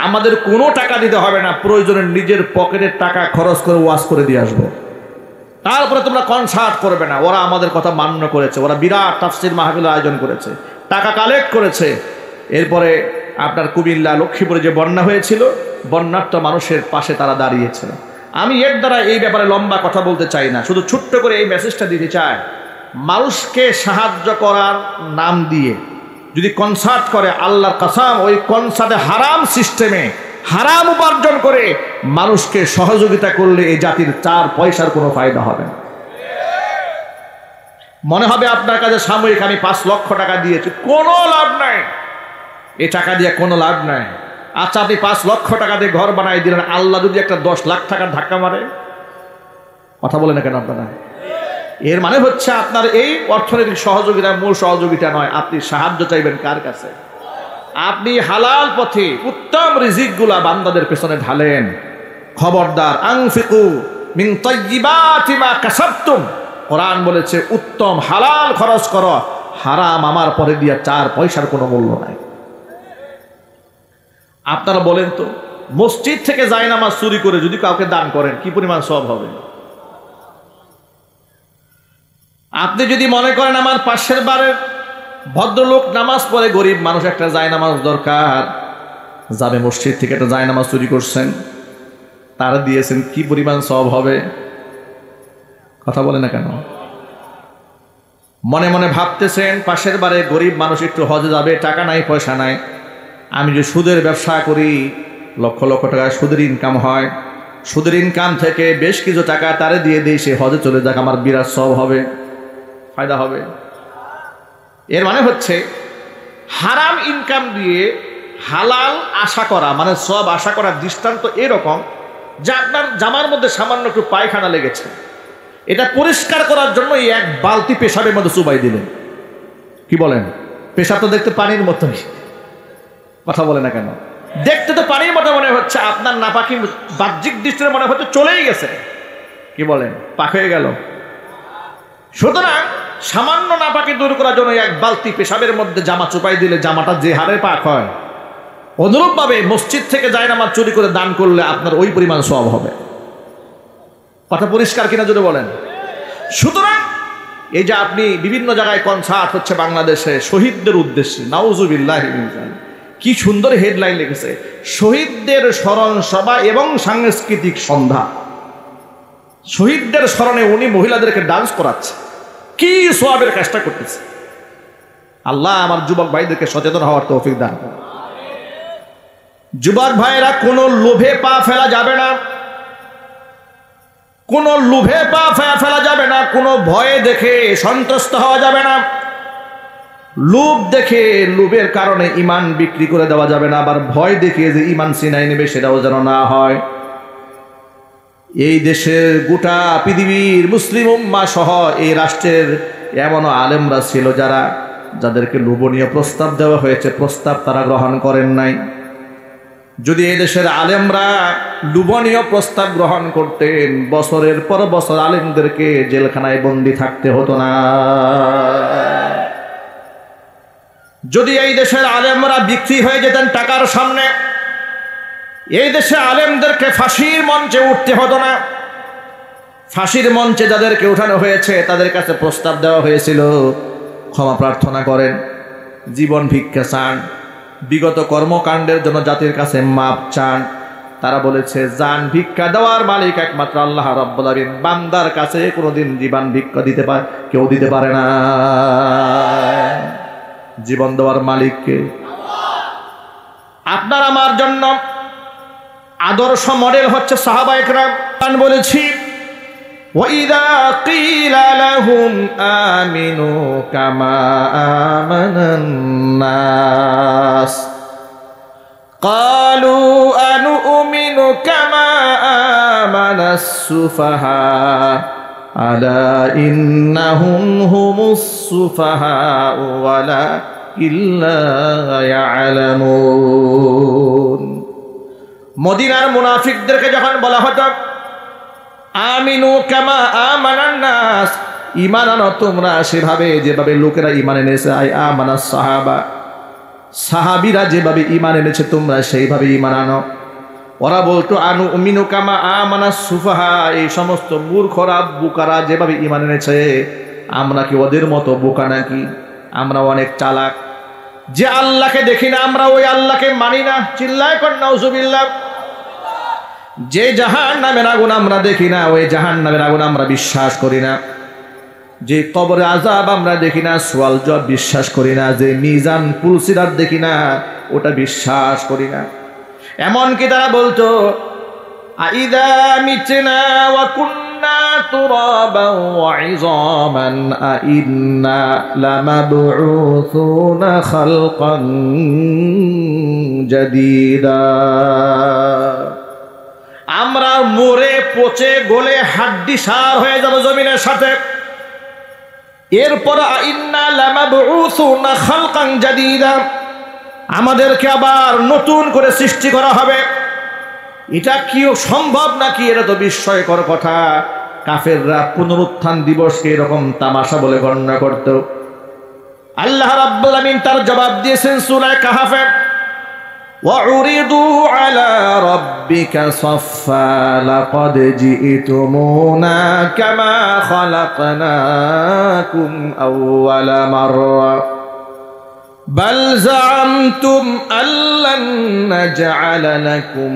আমাদের কোনো টাকা দিতে হবে না, প্রয়োজনে নিজের পকেটের টাকা খরচ করে ওয়াজ করে দিয়ে আসবো। তারপরে তোমরা কনসার্ট করবে না। ওরা আমাদের কথা মান্য করেছে, ওরা বিরাট তাফসীর মাহফিলের আয়োজন করেছে, টাকা কালেক্ট করেছে। এরপরে আপনার কুমিল্লা লক্ষ্মীপুরে যে বন্যা হয়েছিল, বন্যার্থ মানুষের পাশে তারা দাঁড়িয়েছে। আমি এর দ্বারা এই ব্যাপারে লম্বা কথা বলতে চাই না, শুধু ছোট্ট করে এই মেসেজটা দিতে চাই, মানুষকে সাহায্য করার নাম দিয়ে যদি কনসার্ট করে, আল্লাহর কসম ওই কনসার্টে হারাম সিস্টেমে হারাম উপার্জন করে মানুষকে সহযোগিতা করলে এই জাতির 4 পয়সার কোনো ফায়দা হবে না। মনে হবে আপনার কাছে সাময়িক আমি 5 লক্ষ টাকা দিয়েছি, কোনো লাভ নাই, এই টাকা দিয়ে কোনো লাভ নাই। আচ্ছা, আপনি 5 লক্ষ টাকা দিয়ে ঘর বানাই দিলেন, আল্লাহ যদি একটা 10 লাখ টাকার ধাক্কা মারে? কথা বলে না কেন আপনারা? এর মানে হচ্ছে আপনার এই অর্থনৈতিক সহযোগিতা মূল সহযোগিতা নয়। আপনি সাহায্য চাইবেন কার কাছে? আপনি হালাল পথে উত্তম রিজিকগুলা বান্দাদের পেছনে ঢালেন। খবরদার, আনফিকু মিন তাইয়্যিবাতি মা কাসাবতুম, কোরআন বলেছে উত্তম হালাল খরচ করো, হারাম আমার পরে দিয়া 4 পয়সার কোনো মূল্য নাই। আপনারা বলেন তো, মসজিদ থেকে জায়নামাজ চুরি করে যদি কাউকে দান করেন কি পরিমাণ সওয়াব হবে? আপনি যদি মনে করেন আমার পাশের বাড়ির ভদ্রলোক নামাজ পড়ে, গরিব মানুষ, একটা জায়নামাজ দরকার, যাবে মসজিদ থেকে একটা জায়নামাজ চুরি করছেন, তারা দিয়েছেন, কি পরিমাণ সওয়াব হবে? কথা বলে না কেন? মনে মনে ভাবতেছেন পাশের বাড়ির গরিব মানুষ একটু হজে যাবে, টাকা নাই, পয়সা নাই, আমি যে সুদের ব্যবসা করি, লক্ষ লক্ষ টাকা সুদের ইনকাম হয়, সুদের ইনকাম থেকে বেশ কিছু টাকা তারে দিয়ে দিই, সে হজে চলে যাক, আমার বিরাট সওয়াব হবে, ফায়দা হবে। এর মানে হচ্ছে হারাম ইনকাম দিয়ে হালাল আশা করা, মানে সওয়াব আশা করার দৃষ্টান্ত এরকম যে আপনার জামার মধ্যে সামান্য একটু পায়খানা লেগেছে, এটা পরিষ্কার করার জন্য এক বালতি পেশাবের মধ্যে চুবাই দিলেন। কি বলেন? পেশাব তো দেখতে পানির মতোই। কথা বলে না কেন? দেখতে তো পানির মতো মনে হচ্ছে, আপনার নাপাকি বাহ্যিক দৃষ্টিতে মনে হচ্ছে চলেই গেছে। কি বলেন? পাক হয়ে গেল। সুতরাং সামান্য নাপাকি দূর করার জন্য এক বালতি পেশাবের মধ্যে জামা চুপাই দিলে জামাটা যে হারে পাক হয়, অনুরূপভাবে মসজিদ থেকে জায়নামাজ চুরি করে দান করলে আপনার ওই পরিমাণ সওয়াব হবে। কথা পরিষ্কার কিনা যদি বলেন। সুতরাং এই যে আপনি বিভিন্ন জায়গায় কনসার্ট হচ্ছে বাংলাদেশে শহীদদের উদ্দেশ্যে, নাউজুবিল্লাহি মিন যালিক, কি সুন্দর হেডলাইন লিখেছে, শহীদদের স্মরণ সভা এবং সাংস্কৃতিক সন্ধ্যা। শহীদদের স্মরণে উনি মহিলাদেরকে ডান্স করাচ্ছে, কি সওয়াবের কাজটা করতেছে। আল্লাহ আমার যুবক ভাইদেরকে সচেতন হওয়ার তৌফিক দান করুন। যুবক ভাইরা, কোনো লোভে পা ফেলা যাবে না, কোনো লোভে পা ফেলা যাবে না, কোনো ভয়ে দেখে সন্তুষ্ট হওয়া যাবে না। লোভ দেখে, লোভের কারণে ঈমান বিক্রি করে দেওয়া যাবে না, আবার ভয় দেখে যে ঈমান ছিনাই নেবে সেটাও যেন না হয়। এই দেশের গোটা পৃথিবীর মুসলিম উম্মাহ সহ এই রাষ্ট্রের এমনও আলেমরা ছিল যাদেরকে লোভনীয় প্রস্তাব দেওয়া হয়েছে, প্রস্তাব তারা গ্রহণ করেন নাই। যদি এই দেশের আলেমরা লোভনীয় প্রস্তাব গ্রহণ করতেন, বছরের পর বছর আলেমদেরকে জেলখানায় বন্দী থাকতে হতো না। যদি এই দেশের আলেমরা বিক্রি হয়ে যেতেন টাকার সামনে, এই দেশে আলেমদেরকে ফাঁসির মঞ্চে উঠতে হতো না। ফাঁসির মঞ্চে যাদেরকে উঠানো হয়েছে তাদের কাছে প্রস্তাব দেওয়া হয়েছিল, ক্ষমা প্রার্থনা করেন, জীবন ভিক্ষা চান, বিগত কর্মকাণ্ডের জন্য জাতির কাছে মাপ চান। তারা বলেছে জান ভিক্ষা দেওয়ার মালিক একমাত্র আল্লাহ রাব্বুল আলামিন, বান্দার কাছে কোনোদিন জীবন ভিক্ষা কেউ দিতে পারে না। জীবন দেওয়ার মালিককে। আপনার আমার জন্য আদর্শ মডেল হচ্ছে সাহাবায়ে কেরাম। আমি বলেছি وَإِذَا قِيلَ لَهُمْ آمِنُوا كَمَا آمَنَ النَّاسُ قَالُوا أَنُؤْمِنُ كَمَا آمَنَ السُّفَهَاءُ أَلَا إِنَّهُمْ هُمُ السُّفَهَاءُ وَلَكِنْ لَا يَعْلَمُونَ। মদিনার মুনাফিকদেরকে যখন বলা হতো আমিনু কামা আমানান নাস, ঈমান আনো তোমরা সেভাবে যেভাবে লোকেরা ঈমান এনেছে, আই আমানাস সাহাবা, সাহাবীরা যেভাবে ঈমান এনেছে তোমরা সেইভাবে ঈমান আনো। ওরা বলতো আনু উমিনু কামা আমানাস সুফাহা, এই সমস্ত মূর্খরা বোকারা যেভাবে ঈমান এনেছে আমরা কি ওদের মতো বোকা নাকি? আমরা অনেক চালাক, যে আল্লাহকে দেখি না আমরা ওই আল্লাহকে মানি না। চিল্লায় কর নাউজুবিল্লাহ। যে জাহান্নামের আগুন আমরা দেখি না ওই জাহান্নামের আগুন আমরা বিশ্বাস করি না। যে কবরে আযাব আমরা দেখি না, সোয়াল জবাব বিশ্বাস করি না। যে মিজান পুলসিরাত দেখি না ওটা বিশ্বাস করি না। এমনকি তারা বলতো আইদা মিতনা ওয়া কুন্না তুরাবান ওয়া ইযামান আইন্না লামাবউসুনা খালকান জাদীদা, আমরা মরে পচে গলে হাড্ডি সার হয়ে যাব জমিনের সাথে। এরপর আইন্না লামাবউসুনা খালকান জাদীদা, আমাদেরকে আবার নতুন করে সৃষ্টি করা হবে। এটা কি সম্ভব নাকি? এটা তো বিস্ময়কর কথা। কাফেররা পুনরুত্থান দিবসকে এরকম তামাশা বলে গণনা করত। আল্লাহ রাব্বুল আমিন তার জবাব দিয়েছেন সূরা কাহফে, وَعُرِضُوا عَلَى رَبِّكَ صَفًّا لَقَدْ جِئْتُمُونَا كَمَا خَلَقْنَاكُمْ أَوَّلَ مَرَّةٍ بَلْ زَعَمْتُمْ أَن لَّن نَّجْعَلَ لَكُم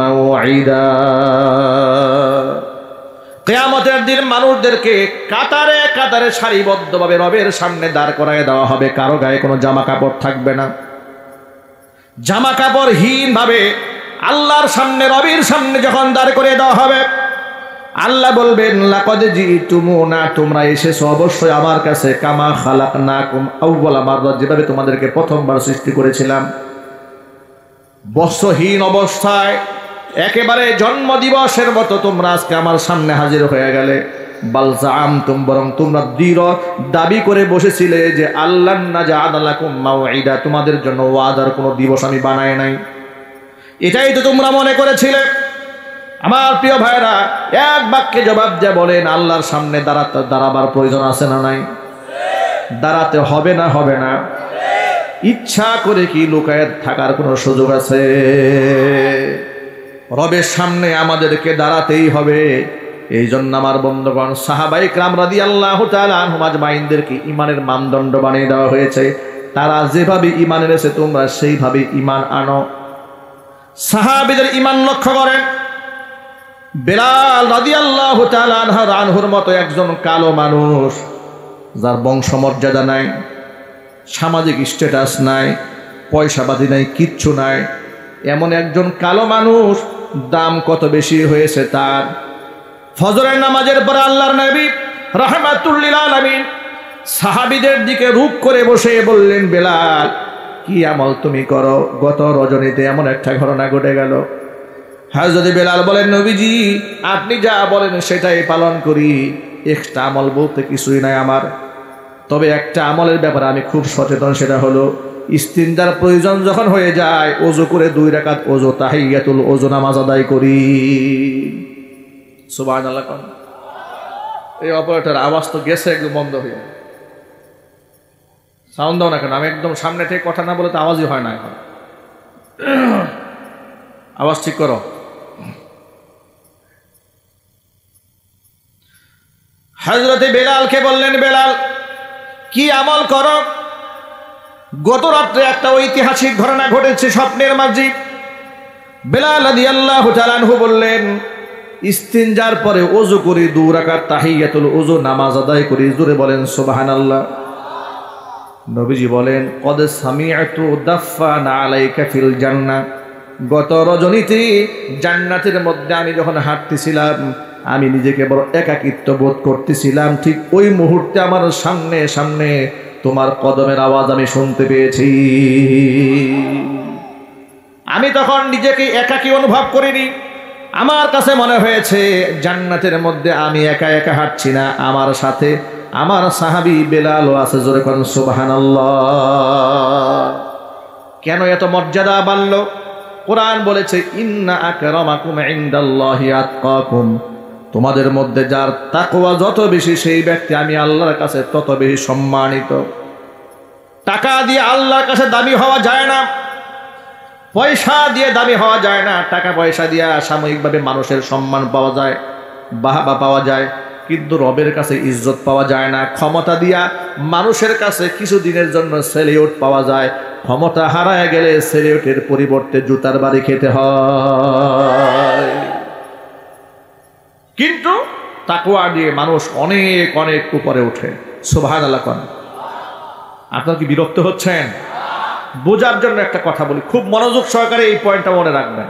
مَّوْعِدًا। কিয়ামতের দিন মানুষদেরকে কাতারে কাতারে সারিবদ্ধভাবে রবের সামনে দাঁড় করায় দেওয়া হবে, কারো গায়ে কোনো জামা কাপড় থাকবে না। জামা কাপড়হীন ভাবে আল্লাহর সামনে, রবের সামনে যখন দাঁড় করে দেওয়া হবে, আল্লাহ বলবেন লাকাদ জিতুমুনা, তোমরা এসেছো অবশ্যই আমার কাছে, কামা খালাকনাকুম আউওয়ালা মাররা, যেভাবে তোমাদেরকে প্রথমবার সৃষ্টি করেছিলাম। বস্ত্রহীন অবস্থায় একেবারে জন্ম দিবসের মতো তোমরা আজকে আমার সামনে হাজির হয়ে গেলে। বাল জাআমতুম, বরং তোমরা দৃঢ় দাবি করে বসেছিলে যে আল্লাহ নাজআলা লাকুম মাওঈদা, তোমাদের জন্য ওয়াদার কোনো দিবস আমি বানাই নাই। এটাই তো তোমরা মনে করেছিলে। আমার প্রিয় ভাইরা, এক বাক্যে জবাব দিয়ে বলেন, আল্লাহর সামনে দাঁড়াবার প্রয়োজন আছে না নাই? দাঁড়াতে হবে না হবে না? ইচ্ছা করে কি লুকায়ে থাকার কোনো সুযোগ আছে? রবের সামনে আমাদেরকে দাঁড়াতেই হবে। এই জন্য আমার বন্ধুগণ, সাহাবায়ে কেরাম রাদিয়াল্লাহু তাআলা আনহুম আজমাইনদেরকে ঈমানের মানদণ্ড বানিয়ে দেওয়া হয়েছে। তারা যেভাবে ঈমান এনেছে তোমরা সেইভাবে ঈমান আনো। সাহাবীদের ঈমান লক্ষ্য করেন। বেলাল রাদিয়াল্লাহু তাআলা আনহুর মতো একজন কালো মানুষ, যার বংশমর্যাদা নাই, সামাজিক স্ট্যাটাস নাই, পয়সাবাদী নাই, কিচ্ছু নাই, এমন একজন কালো মানুষ দাম কত বেশি হয়েছে তার। ফজরের নামাজের পর আল্লাহর নবী রাহমাতুল লিল আলামিন সাহাবীদের দিকে রূপ করে বসে বললেন, বেলাল কি আমল তুমি করো? গত রজনীতে এমন একটা ঘটনা ঘটে গেল। হযরত বেলাল বলেন, নবীজি আপনি যা বলেন সেটাই পালন করি, এক্সট্রা আমল বলতে কিছুই নাই আমার। তবে একটা আমলের ব্যাপারে আমি খুব সচেতন, সেটা হলো ইস্তিনজার প্রয়োজন যখন হয়ে যায় ওযু করে 2 রাকাত ওযু তাহিয়াতুল ওযু নামাজ আদায় করি। সুবহানাল্লাহ। এই অপারেটর আওয়াজ তো গেছে, একদম বন্ধ হয়ে সাউন্ড দাও না কেন? আমি একদম সামনে থেকে কথা না বলে তো আওয়াজই হয় না। এখন আওয়াজ ঠিক করো। হযরতে বেলালকে বললেন, বেলাল কি আমল করো? গত রাত্রে একটা ঐতিহাসিক ঘটনা ঘটেছে স্বপ্নের মাঝে। বেলাল রাদিয়াল্লাহু তাআলা আনহু বললেন, ইস্তিনজার পরে ওযু করি 2 রাকাত তাহিয়াতুল ওযু নামাজ আদায় করি। জোরে বলেন সুবহানাল্লাহ। নবীজি বলেন, কদ সামিআতু দাফানা আলাইকা ফিল জান্নাহ। গত রজনীতে জান্নাতের মধ্যে আমি যখন হাঁটতেছিলাম, আমি নিজেকে বড় একাকিত্ব বোধ করতেছিলাম। ঠিক ওই মুহূর্তে আমার সামনে সামনে তোমার কদমের আওয়াজ আমি শুনতে পেয়েছি। আমি তখন নিজেকে একাকী অনুভব করিনি। আমার কাছে মনে হয়েছে জান্নাতের মধ্যে আমি একা একা হাঁটছি না, আমার সাথে আমার সাহাবী বেলালও আছে। জোরে কোন সুবহানাল্লাহ। কেন এত মর্যাদা বাড়ল? কোরআন বলেছে, ইন্না আকরামাকুম ইনদাল্লাহি আতকাকুম। তোমাদের মধ্যে যার তাকওয়া যত বেশি, সেই ব্যক্তি আমি আল্লাহর কাছে তত বেশি সম্মানিত। টাকা দিয়ে আল্লাহর কাছে দামি হওয়া যায় না, পয়সা দিয়ে দামি হওয়া যায় না। টাকা পয়সা দিয়ে সাময়িকভাবে মানুষের সম্মান পাওয়া যায়, বাহবা পাওয়া যায়, কিন্তু রবের কাছে ইজ্জত পাওয়া যায় না। ক্ষমতা দিয়া মানুষের কাছে কিছু দিনের জন্য সেলিউট পাওয়া যায়, ক্ষমতা হারায় গেলে সেলিউটের পরিবর্তে জুতার বাড়ি খেতে হয়। কিন্তু তাকওয়া দিয়ে মানুষ অনেক অনেক উপরে ওঠে। সুবহানাল্লাহ। আপনারা কি বিরক্ত হচ্ছেন? বোঝার জন্য একটা কথা বলি, খুব মনোযোগ সহকারে এই পয়েন্টটা মনে রাখবেন।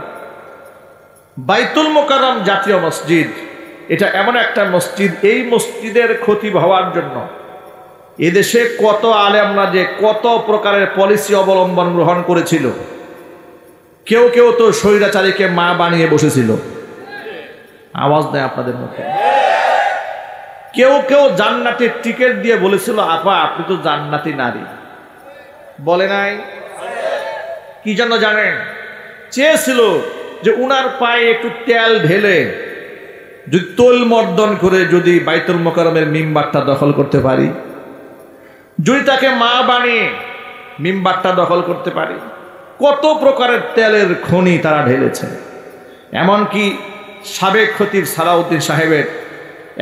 বাইতুল মুকাররম জাতীয় মসজিদ, এটা এমন একটা মসজিদ, এই মসজিদের ক্ষতি হওয়ার জন্য এদেশে কত আলেমরা যে কত প্রকারের পলিসি অবলম্বন গ্রহণ করেছিল। কেউ কেউ তো স্বৈরাচারীকে মা বানিয়ে বসেছিল। আওয়াজ দেয় আপনাদের মুখে। কেউ কেউ জান্নাতের টিকিট দিয়ে বলেছিল, আপা আপনি তো জান্নাতি নারী। বলে নাই? কি জন্য জানেন? চেয়েছিল যে উনার পায়ে একটু তেল ঢেলে যদি তোল মর্দন করে যদি বাইতুল মুকাররমের মিম্বারটা দখল করতে পারি, যদি তাকে মা বানিয়ে মিম্বারটা দখল করতে পারি। কত প্রকারের তেলের খনি তারা ঢেলেছে। এমনকি সাবেক খতিব সালাউদ্দিন সাহেবের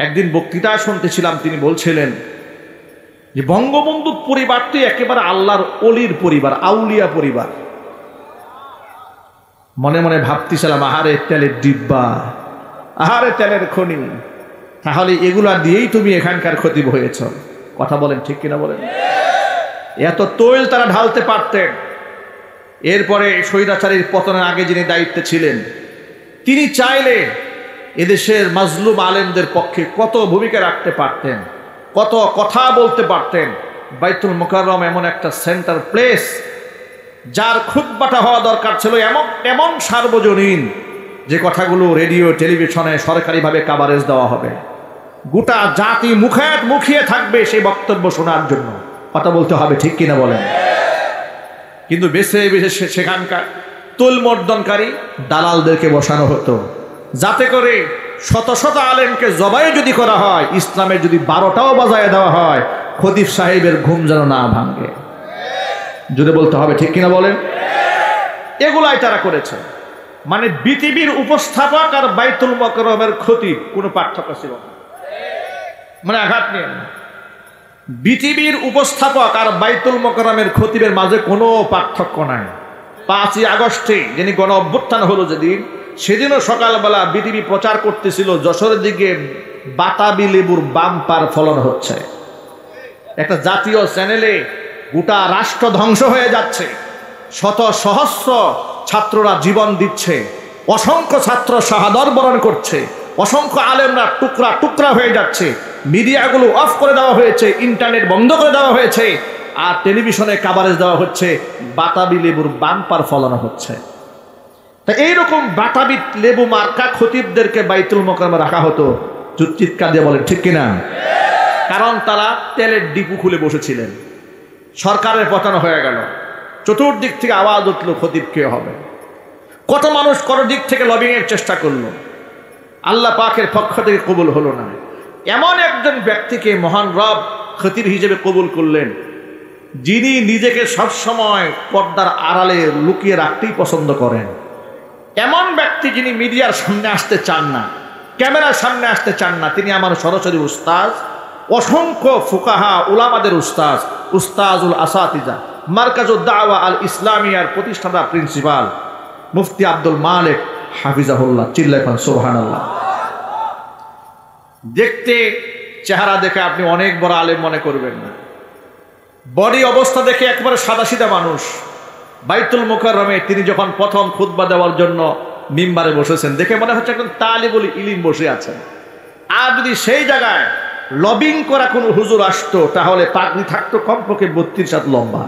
একদিন বক্তৃতা শুনতেছিলাম, তিনি বলছিলেন যে বঙ্গবন্ধুর পরিবারটি একেবারে আল্লাহর অলির পরিবার, আউলিয়া পরিবার। মনে মনে ভাবতেছিলাম, আহারে তেলের ডিব্বা, আহারে তেলের খনি, তাহলে এগুলা দিয়েই তুমি এখানকার খতিব হয়েছ। কথা বলেন, ঠিক কিনা বলেন? এত তৈল তারা ঢালতে পারতেন। এরপরে স্বৈরাচারীর পতনের আগে যিনি দায়িত্বে ছিলেন, তিনি চাইলে এদেশের মাজলুম আলেমদের পক্ষে কত ভূমিকা রাখতে পারতেন, কত কথা বলতে পারতেন। বাইতুল মুকাররম এমন একটা সেন্টার প্লেস, যার খুতবাটা হওয়া দরকার ছিল এমন সার্বজনীন, যে কথাগুলো রেডিও টেলিভিশনে সরকারিভাবে কাভারেজ দেওয়া হবে, গোটা জাতি মুখিয়ে থাকবে সেই বক্তব্য শোনার জন্য। কথা বলতে হবে, ঠিক কিনা বলেন? কিন্তু বেছে বেছে সেখানকার তুলমর্দনকারী দালালদেরকে বসানো হতো, যাতে করে শত শত আলেমকে জবাই যদি করা হয়, ইসলামের যদি 12টাও বাজায় দেওয়া হয়, খতিব সাহেবের ঘুম যেন না ভাঙে। যদি বলতে হবে, ঠিক কিনা বলেন? এগুলাই তারা করেছে। মানে বিটিভির উপস্থাপক আর বাইতুল মোকাররমের খতিব কোনো পার্থক্য ছিল না। মানে আঘাত নিয়ে না, বিটিভির উপস্থাপক আর বাইতুল মোকাররমের খতিবের মাঝে কোনো পার্থক্য নাই। 5ই আগস্টে যিনি গণ অভ্যুত্থান হলো যেদিন, সেদিনও সকালবেলা বিটিভি প্রচার করতেছিল যশোরের দিকে বাতাবি লেবুর বাম্পার ফলন হচ্ছে। একটা জাতীয় চ্যানেলে গোটা রাষ্ট্র ধ্বংস হয়ে যাচ্ছে, শত সহস্র ছাত্ররা জীবন দিচ্ছে, অসংখ্য ছাত্র শাহাদাত বরণ করছে, অসংখ্য আলেমরা টুকরা টুকরা হয়ে যাচ্ছে, মিডিয়াগুলো অফ করে দেওয়া হয়েছে, ইন্টারনেট বন্ধ করে দেওয়া হয়েছে, আর টেলিভিশনে কাভারেজ দেওয়া হচ্ছে বাতাবি লেবুর বাম্পার ফলানো হচ্ছে। তা এইরকম বাতাবি লেবু মার্কা খতিবদেরকে বাইতুল মোকাররমে রাখা হতো। চিৎকার দিয়ে বলেন ঠিক কিনা? কারণ তারা তেলের ডিপু খুলে বসেছিলেন। সরকারের পতন হয়ে গেল, চতুর্দিক থেকে আওয়াজ উঠল খতিব কে হবে। কত মানুষ কত দিক থেকে লবিং এর চেষ্টা করলো, আল্লাহ পাকের পক্ষ থেকে কবুল হলো না। এমন একজন ব্যক্তিকে মহান রব খতিব হিসেবে কবুল করলেন, যিনি নিজেকে সবসময় পর্দার আড়ালে লুকিয়ে রাখতেই পছন্দ করেন। এমন ব্যক্তি যিনি মিডিয়ার সামনে আসতে চান না, ক্যামেরার সামনে আসতে চান না। তিনি আমার সরাসরি উস্তাদ, অসংখ্য ফুকাহা উলামাদের উস্তাদ, উস্তাজুল আসাতিজা, মারকাজুদ দাওয়া আল ইসলামিয়ার প্রতিষ্ঠাতা প্রিন্সিপাল মুফতি আব্দুল মালিক হাফিজাহুল্লাহ। চিল্লাইফান সুবহানাল্লাহ। দেখতে চেহারা দেখে আপনি অনেক বড় আলেম মনে করবেন না, বডি অবস্থা দেখে একবারে সাদাসিধা মানুষ। বাইতুল মোকাররমে তিনি যখন প্রথম খুতবা দেওয়ার জন্য মিম্বারে বসেছেন, দেখে মনে হচ্ছে একজন তালিবুল ইলম বসে আছেন। আর যদি সেই জায়গায় লবিং করা কোনো হুজুর আসতো, তাহলে পাগড়ি থাকতো কমপক্ষে 32 হাত লম্বা।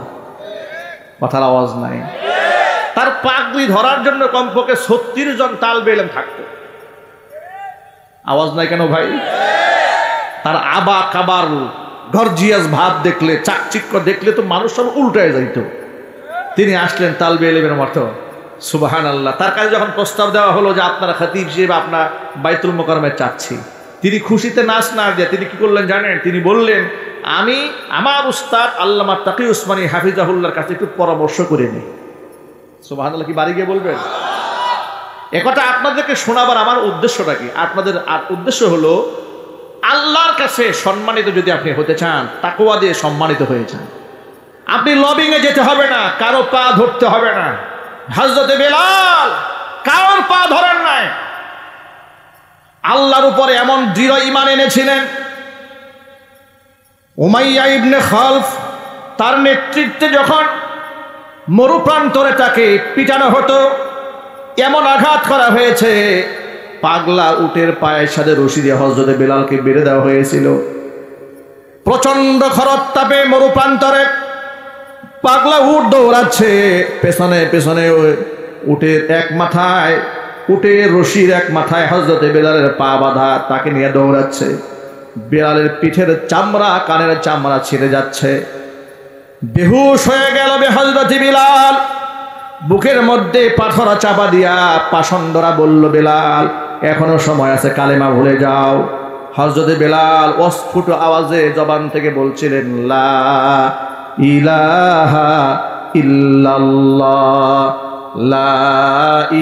কথার আওয়াজ নাই। তার পাগড়ি ধরার জন্য কমপক্ষে 36 জন তালবে ইলম থাকতো। আওয়াজ নাই কেন ভাই? তার আবা কাবার গর্জিয়াস ভাব দেখলে, চাকচিক্য দেখলে তো মানুষ সব উল্টায় যাইতো। তিনি আসলেন তালবে ইলমের মতো। সুবহানাল্লাহ। তার কাছে যখন প্রস্তাব দেওয়া হলো যে আপনারা খতিব হিসেবে আপনার বাইতুল মোকাররমে চাচ্ছি, তিনি খুশিতে নাচ না দিয়ে তিনি কি করলেন জানেন? তিনি বললেন, আমি আমার উস্তাদ আল্লামা তাকি উসমানী হাফিজাহুল্লাহর কাছে একটু পরামর্শ করে নিই। সুবহানাল্লাহ। কি বাড়ি গিয়ে বলবেন? একথা আপনাদেরকে শোনাবার আমার উদ্দেশ্যটা কি? আপনাদের উদ্দেশ্য হলো আল্লাহর কাছে সম্মানিত যদি আপনি হতে চান, তাকওয়া দিয়ে সম্মানিত হয়ে যান। আপনি লবিং এ যেতে হবে না, কারো পা ধরতে হবে না। হযরতে বেলাল কারোর পা ধরেন নাই, আল্লাহর উপরে এমন দৃঢ় ঈমান এনেছিলেন। উমাইয়া ইবনে খালফ তার নেতৃত্বে যখন মরুপ্রান্তরে তাকে পিটানো হতো, এমন আঘাত করা হয়েছে, পাগলা উটের পায়ের সাথে রশি দিয়ে হযরতে বেলালকে বেঁধে দেওয়া হয়েছিল। প্রচন্ড খরতাপে মরুপ্রান্তরে পাগলা উট দৌড়াচ্ছে, পেছনে পেছনে উটের এক মাথায়, উটের রশির এক মাথায় হযরতে বেলালের পা বাঁধা, তাকে নিয়ে দৌড়াচ্ছে। বেলালের পিঠের চামড়া, কানের চামড়া ছিঁড়ে যাচ্ছে, বেহুশ হয়ে গেল হযরতে বেলাল। বুকের মধ্যে পাথর চাপা দিয়া পাষণ্ডরা বলল, বেলাল এখনো সময় আছে, কালেমা ভুলে যাও। হযরতে বেলাল অস্ফুট আওয়াজে জবান থেকে বলছিলেন, লা ইলাহা ইল্লাল্লাহ, লা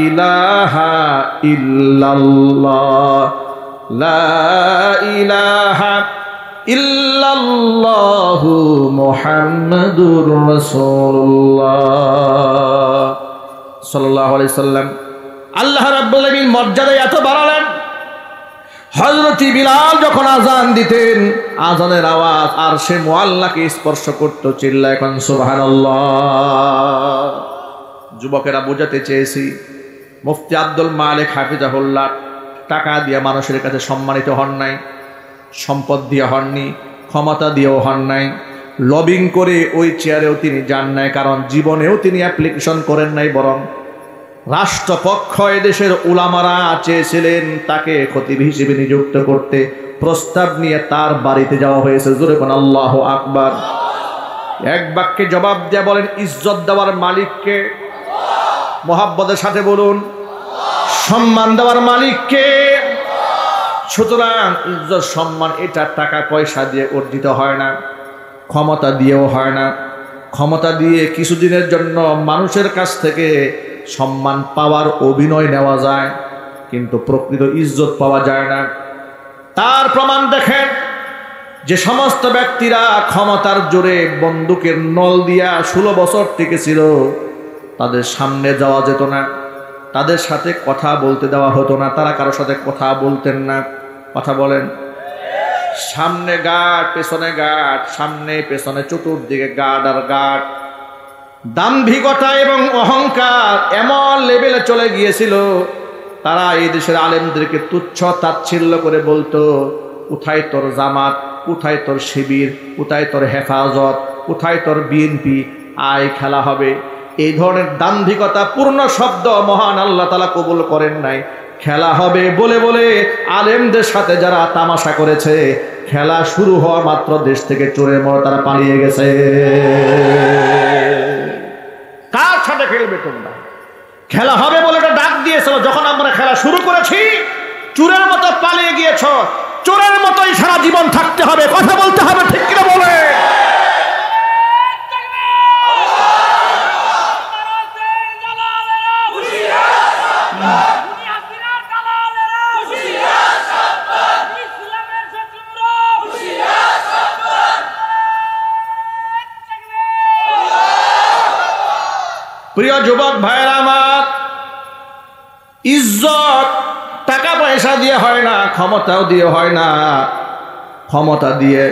ইলাহা ইল্লাল্লাহ, লা ইলাহা ইল্লাল্লাহু মুহাম্মাদুর রাসূলুল্লাহ সাল্লাল্লাহু আলাইহি সাল্লাম। আল্লাহ রাব্বুল আলামিন মর্যাদায় এত বাড়ালেন, হযরতে বিলাল যখন আজান দিতেন, আজানের আওয়াজ আরশে মুআল্লাকে স্পর্শ করত। চিল্লায় এখন সুবহানাল্লাহ। যুবকেরা বোঝাতে চেয়েছি, মুফতি আব্দুল মালিক হাফিজাহুল্লাহ টাকা দিয়ে মানুষের কাছে সম্মানিত হন নাই, সম্পদ দিয়ে হননি, ক্ষমতা দিয়েও হন নাই, লবিং করে ওই চেয়ারেও তিনি যান নাই, কারণ জীবনেও তিনি অ্যাপ্লিকেশন করেন নাই। বরং রাষ্ট্রপক্ষ এদেশের উলামারা চেয়েছিলেন তাকে খতিব হিসেবে নিযুক্ত করতে, প্রস্তাব নিয়ে তার বাড়িতে যাওয়া হয়েছে। জোরে কোন আল্লাহু আকবার। এক বাক্যে জবাব দেয়া বলেন, ইজ্জত দেওয়ার মালিককে? মোহাব্বতের সাথে বলুন, সম্মান দেওয়ার মালিক কে? সুতরাং ইজ্জত সম্মান এটা টাকা পয়সা দিয়ে অর্জিত হয় না, ক্ষমতা দিয়েও হয় না। ক্ষমতা দিয়ে কিছুদিনের জন্য মানুষের কাছ থেকে সম্মান পাওয়ার অভিনয় নেওয়া যায়, কিন্তু প্রকৃত ইজ্জত পাওয়া যায় না। তার প্রমাণ দেখেন, যে সমস্ত ব্যক্তিরা ক্ষমতার জোরে বন্দুকের নল দিয়া 16 বছর টিকেছিল, তাদের সামনে যাওয়া যেত না, তাদের সাথে কথা বলতে দেওয়া হতো না, তারা কারোর সাথে কথা বলতেন না। কথা বলেন। সামনে গার্ড, পেছনে গার্ড, সামনে পেছনে চতুর্দিকে গার্ড আর গার্ড। দাম্ভিকতা এবং অহংকার এমন লেভেলে চলে গিয়েছিল, তারা এই দেশের আলেমদেরকে তুচ্ছ তাচ্ছিল্য করে বলতো, কোথায় তোর জামাত, কোথায় তোর শিবির, কোথায় তোর হেফাজত, কোথায় তোর বিএনপি, আয় খেলা হবে। এই ধরনের দাম্ভিকতা পূর্ণ শব্দ মহান আল্লাহ তাআলা কবুল করেন নাই। খেলা হবে বলে বলে আলেমদের সাথে যারা তামাশা করেছে, খেলা শুরু হওয়া মাত্র দেশ থেকে চোরের মতো তারা পালিয়ে গেছে। কার সাথে খেলবে তোমরা? খেলা হবে বলে এটা ডাক দিয়েছিল, যখন আমরা খেলা শুরু করেছি চোরের মতো পালিয়ে গিয়েছ। চোরের মতোই সারা জীবন থাকতে হবে, কথা বলতে হবে, ঠিক কিনা বলে? প্রিয় যুবক ভাইয়েরা আমার, ইজ্জত টাকা পয়সা দিয়ে হয় না, ক্ষমতাও দিয়ে হয় না। ক্ষমতা দিয়ে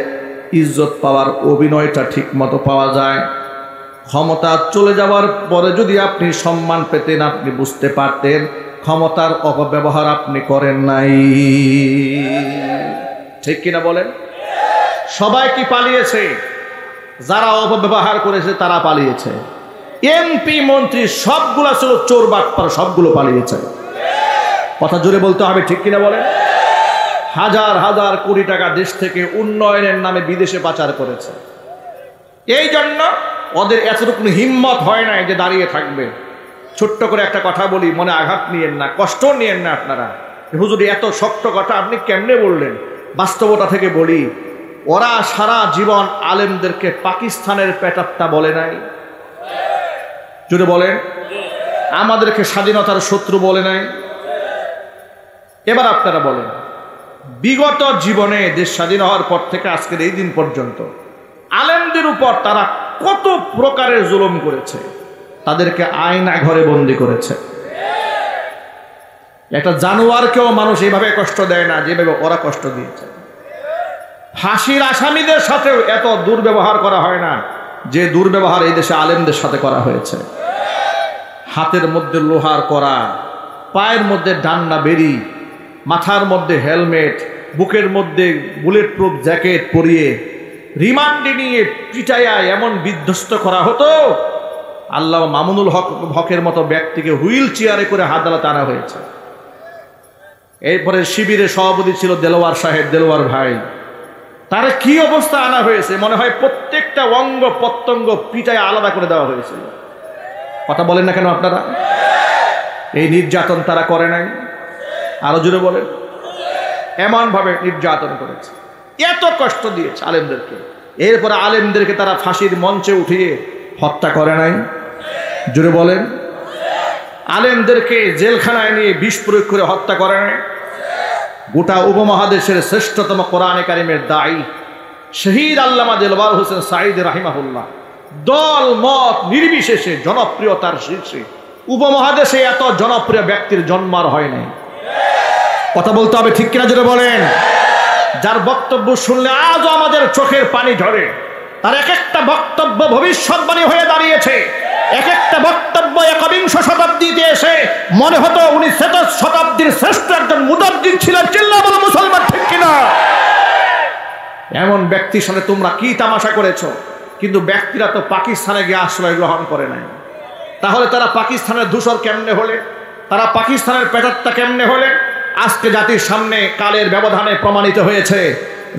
ইজ্জত পাওয়ার অভিনয়টা ঠিক মতো পাওয়া যায়। ক্ষমতা চলে যাওয়ার পরে যদি আপনি সম্মান পেতেন, আপনি বুঝতে পারতেন ক্ষমতার অপব্যবহার আপনি করেন নাই। ঠিক কিনা বলেন? সবাই কি পালিয়েছে? যারা অপব্যবহার করেছে তারা পালিয়েছে। এমপি মন্ত্রী সবগুলা ছিল চোর বাটপার, সবগুলো পালিয়েছে। কথা জোরে বলতে হবে, ঠিক কিনা বলেন? হাজার হাজার কোটি টাকা দেশ থেকে উন্নয়নের নামে বিদেশে পাচার করেছে। এই জন্য ওদের এতটুকু হিম্মত হয় নাই যে দাঁড়িয়ে থাকবে। ছোট্ট করে একটা কথা বলি, মনে আঘাত নিয়েন না, কষ্ট নিয়েন না আপনারা। হুজুর এত শক্ত কথা আপনি কেমনে বললেন? বাস্তবতা থেকে বলি, ওরা সারা জীবন আলেমদেরকে পাকিস্তানের পেটাত্তা বলে নাই। যদি বলেন আমাদেরকে স্বাধীনতার শত্রু বলে নাই। এবার আপনারা বলেন, বিগত জীবনে দেশ স্বাধীন হওয়ার পর থেকে আজকের এই দিন পর্যন্ত আলেমদের উপর তারা কত প্রকারের জুলুম করেছে, তাদেরকে আয়না ঘরে বন্দি করেছে। একটা জানোয়ারকেও মানুষ এইভাবে কষ্ট দেয় না যেভাবে ওরা কষ্ট দিয়েছে। ফাঁসির আসামিদের সাথেও এত দুর্ব্যবহার করা হয় না যে দুর্ব্যবহার এই দেশে আলেমদের সাথে করা হয়েছে। হাতের মধ্যে লোহার কড়া, পায়ের মধ্যে ডান্ডা বেরি, মাথার মধ্যে হেলমেট, বুকের মধ্যে বুলেট প্রুফ জ্যাকেট পরিয়ে রিমান্ডে নিয়ে পিটাইয়া এমন বিধ্বস্ত করা হতো, আল্লাহ মামুনুল হকের মতো ব্যক্তিকে হুইল চেয়ারে করে আদালতে আনা হয়েছে। এরপরে শিবিরের সভাপতি ছিল দেলোয়ার সাহেব, দেলোয়ার ভাই, তার কি অবস্থা আনা হয়েছে, মনে হয় প্রত্যেকটা অঙ্গ প্রত্যঙ্গ পিটায় আলাদা করে দেওয়া হয়েছিল। কথা বলেন না কেন আপনারা? এই নির্যাতন তারা করে নাই? আরো জোরে বলেন। এমন ভাবে নির্যাতন করেছে, এত কষ্ট দিয়েছে আলেমদেরকে। এরপরে আলেমদেরকে তারা ফাঁসির মঞ্চে উঠিয়ে হত্যা করে নাই? জোরে বলেন। আলেমদেরকে জেলখানায় নিয়ে বিষ প্রয়োগ করে হত্যা করে নাই? গোটা উপমহাদেশের শ্রেষ্ঠতম কোরআনে কারিমের দায়ী শহীদ আল্লামা দেলওয়ার হোসেন সাঈদ রাহিমাহুল্লাহ দল মত নির্বিশেষে জনপ্রিয়তার শীর্ষে, উপমহাদেশে এত জনপ্রিয় ব্যক্তির জন্ম আর হয় নাই। কথা বলতে হবে, ঠিক কিনা জোরে বলেন। যার বক্তব্য শুনলে আজও আমাদের চোখের পানি ঝরে। তার এক একটা বক্তব্য ভবিষ্যৎবাণী হয়ে দাঁড়িয়েছে। এক একটা বক্তব্য একবিংশ শতাব্দীতে এসে মনে হতো উনি শতাব্দীর শ্রেষ্ঠ একজন মুদাদ্দির ছিলেন। চিল্লা বলো মুসলমান, ঠিক কিনা? এমন ব্যক্তির সাথে তোমরা কি তামাশা করেছো? কিন্তু ব্যক্তিরা তো পাকিস্তানে গিয়ে আশ্রয় গ্রহণ করে নাই। তাহলে তারা পাকিস্তানের দূষর কেমনে হলে, তারা পাকিস্তানের পেটাত্তা কেমনে হলে? আজকে জাতির সামনে কালের ব্যবধানে প্রমাণিত হয়েছে,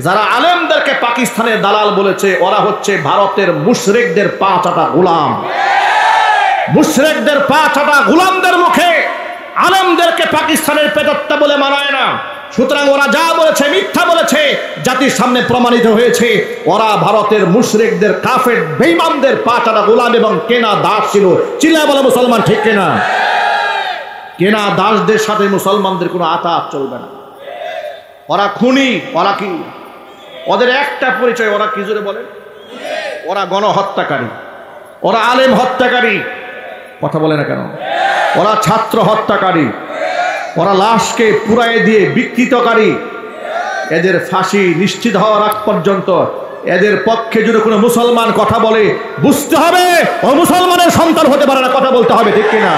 যারা আলেমদেরকে পাকিস্তানের দালাল বলেছে ওরা হচ্ছে ভারতের মুশরিকদের পা চাটা গোলাম। মুশরিকদের পা চাটা গোলামদের মুখে আলেমদেরকে পাকিস্তানের প্রেতাত্মা বলে মানায় না। সুতরাং ওরা যা বলেছে মিথ্যা বলেছে, জাতির সামনে প্রমাণিত হয়েছে। ওরা ভারতের মুশরিকদের, কাফের, বেঈমানদের পাটারা গোলাম এবং কেনা দাস ছিল। চিল্লায় বলে মুসলমান ঠিক কিনা? কেনা দাসদের সাথে মুসলমানদের কোনো আতাত চলবে না। ওরা খুনি। ওরা কি? ওদের একটা পরিচয়, ওরা কি জোরে বলে? ওরা গণহত্যাকারী, ওরা আলেম হত্যাকারী। কথা বলে না কেন? ওরা ছাত্র হত্যাকারী, ওরা লাশকে পুড়ায় দিয়ে বিকৃতকারী। এদের ফাঁসি নিশ্চিত হওয়ার আগ পর্যন্ত এদের পক্ষে যদি কোনো মুসলমান কথা বলে, বুঝতে হবে ও মুসলমানের সন্তান হতে পারে না। কথা বলতে হবে ঠিক কিনা?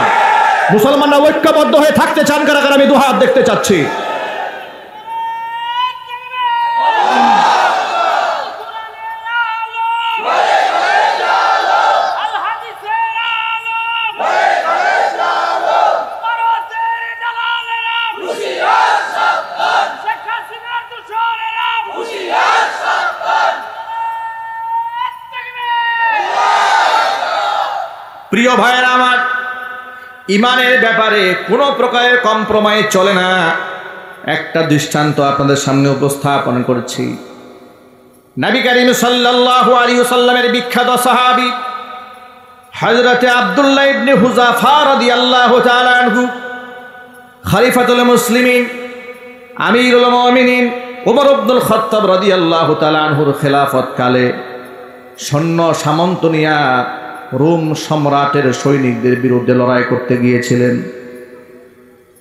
মুসলমানরা ঐক্যবদ্ধ হয়ে থাকতে চান কারা কারা? আমি দুহাত দেখতে চাচ্ছি। প্রিয় ভাইয়েরা আমার, ইমানের ব্যাপারে কোনো প্রকারের কম্প্রোমাইজ চলে না। একটা দৃষ্টান্ত আপনাদের সামনে উপস্থাপন করেছি। নবী করিম সাল্লাল্লাহু আলাইহি ওয়াসাল্লামের বিখ্যাত সাহাবী হযরত আব্দুল্লাহ ইবনে হুযাফা রাদিয়াল্লাহু তাআলা আনহু, খলিফাতুল মুসলিমিন, আমিরুল মুমিনিন ওমর ইবনুল খাত্তাব রাদিয়াল্লাহু তাআলা আনহুর খেলাফত কালে সৈন্য সামন্ত নিয়া রোম সম্রাটের সৈনিকদের বিরুদ্ধে লড়াই করতে গিয়েছিলেন।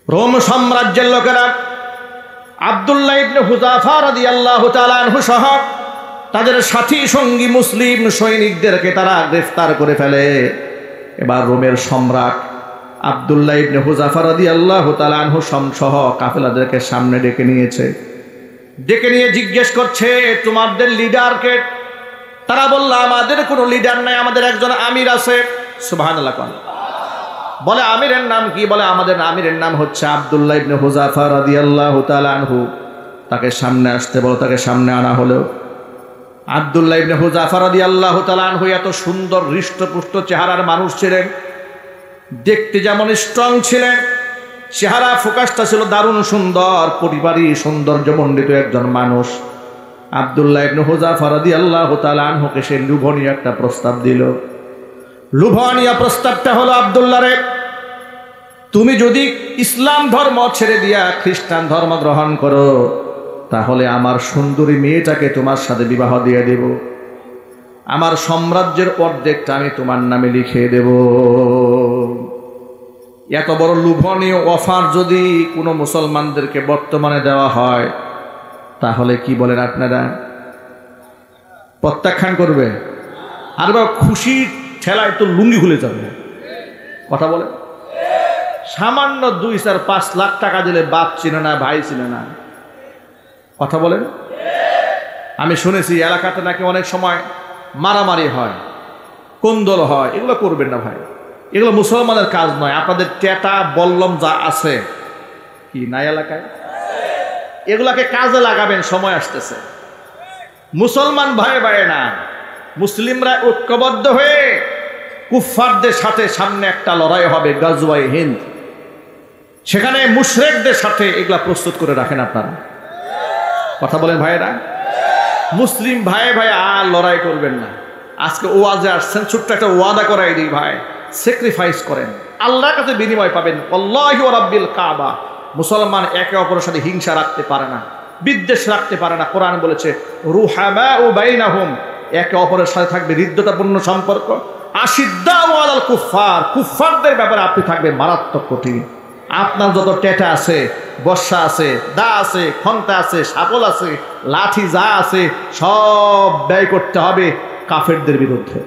রোম সাম্রাজ্যের লোকেরা আব্দুল্লাহ ইবনে হুযাফা রাদিয়াল্লাহু তাআলা আনহু সহ তাদের সাথী সঙ্গী মুসলিম সৈনিকদেরকে তারা গ্রেফতার করে ফেলে। এবার রোমের সম্রাট আব্দুল্লাহ ইবনে হুযাফা রাদিয়াল্লাহু তাআলা আনহু সহ কাফেলাদেরকে সামনে ডেকে নিয়েছে। ডেকে নিয়ে জিজ্ঞেস করছে, তোমাদের লিডারকে? তারা বলল, আমাদের কোনো লিডার নাই, আমাদের একজন আমির আছে। সুবহানাল্লাহ। বলে আমিরের নাম কি? বলে আমাদের আমিরের নাম হচ্ছে আব্দুল্লাহ ইবনে হুযাফা রাদিয়াল্লাহু তাআলা আনহু। তাকে সামনে আসতে বলো। তাকে সামনে আনা হলো। আব্দুল্লাহ ইবনে হুযাফা রাদিয়াল্লাহু তাআলা আনহু এত সুন্দর হৃষ্টপুষ্ট চেহারার মানুষ ছিলেন, দেখতে যেমন স্ট্রং ছিলেন, চেহারা ফোকাসটা ছিল দারুণ সুন্দর, পরিবারই সৌন্দর্যমণ্ডিত একজন মানুষ। আব্দুল্লাহ ইবনে হুযাফা রাদিয়াল্লাহু তাআলা আনহুকে সে লোভনীয় একটা প্রস্তাব দিল। লোভনীয় প্রস্তাবটা হলো, আব্দুল্লাহ রে, তুমি যদি ইসলাম ধর্ম ছেড়ে দিয়া খ্রিস্টান ধর্ম গ্রহণ করো, তাহলে আমার সুন্দরী মেয়েটাকে তোমার সাথে বিবাহ দিয়ে দেব। আমার সাম্রাজ্যের অর্ধেকটা আমি তোমার নামে লিখে দেব। এত বড় লোভনীয় অফার যদি কোনো মুসলমানদেরকে বর্তমানে দেওয়া হয়, তাহলে কি বলেন আপনারা? প্রত্যাখ্যান করবে? আর বা খুশি ঠেলায় তো লুঙ্গি খুলে যাবে। কথা বলে? সামান্য 2-4-5 লাখ টাকা দিলে বাপ চিনে না, ভাই চিনে না। কথা বলেন? আমি শুনেছি এলাকাতে নাকি অনেক সময় মারামারি হয়, কোন্দল হয়। এগুলো করবেন না ভাই, এগুলো মুসলমানের কাজ নয়। আপনাদের টেটা বল্লম যা আছে কি নাই এলাকায়, এগুলাকে কাজে লাগাবেন, সময় আসতেছে। মুসলমান ভাই ভাই না, মুসলিমরা ঐক্যবদ্ধ হয়ে কুফফারদের সাথে সামনে একটা লড়াই হবে, গাজওয়ায়ে হিন্দ। সেখানে মুশরিকদের সাথে এগুলা প্রস্তুত করে রাখেন আপনারা। কথা বলেন ভাইয়েরা? মুসলিম ভাই ভাই আর লড়াই করবেন না। আজকে ওয়াজে আসছেন, ছোট্ট একটা ওয়াদা করাই দিই ভাই, স্যাক্রিফাইস করেন, আল্লাহর কাছে বিনিময় পাবেন। আল্লাহু রাব্বিল কাবা। মুসলমান একে অপরের সাথে হিংসা রাখতে পারে না, বিদ্বেষ রাখতে পারে না। কোরআন বলেছে রুহামাউ বাইনাহুম, একে অপরের সাথে থাকবে হৃদ্যতাপূর্ণ সম্পর্ক। আশিদ্দাউ আলাল কুফফার, কুফফারদের ব্যাপারে আপনি থাকবেন মারাত্মক কঠিন। আপনার যত টেটা আছে, বর্ষা আছে, দা আছে, খন্তা আছে, শাবল আছে, লাঠি যা আছে, সব ব্যয় করতে হবে কাফেরদের বিরুদ্ধে।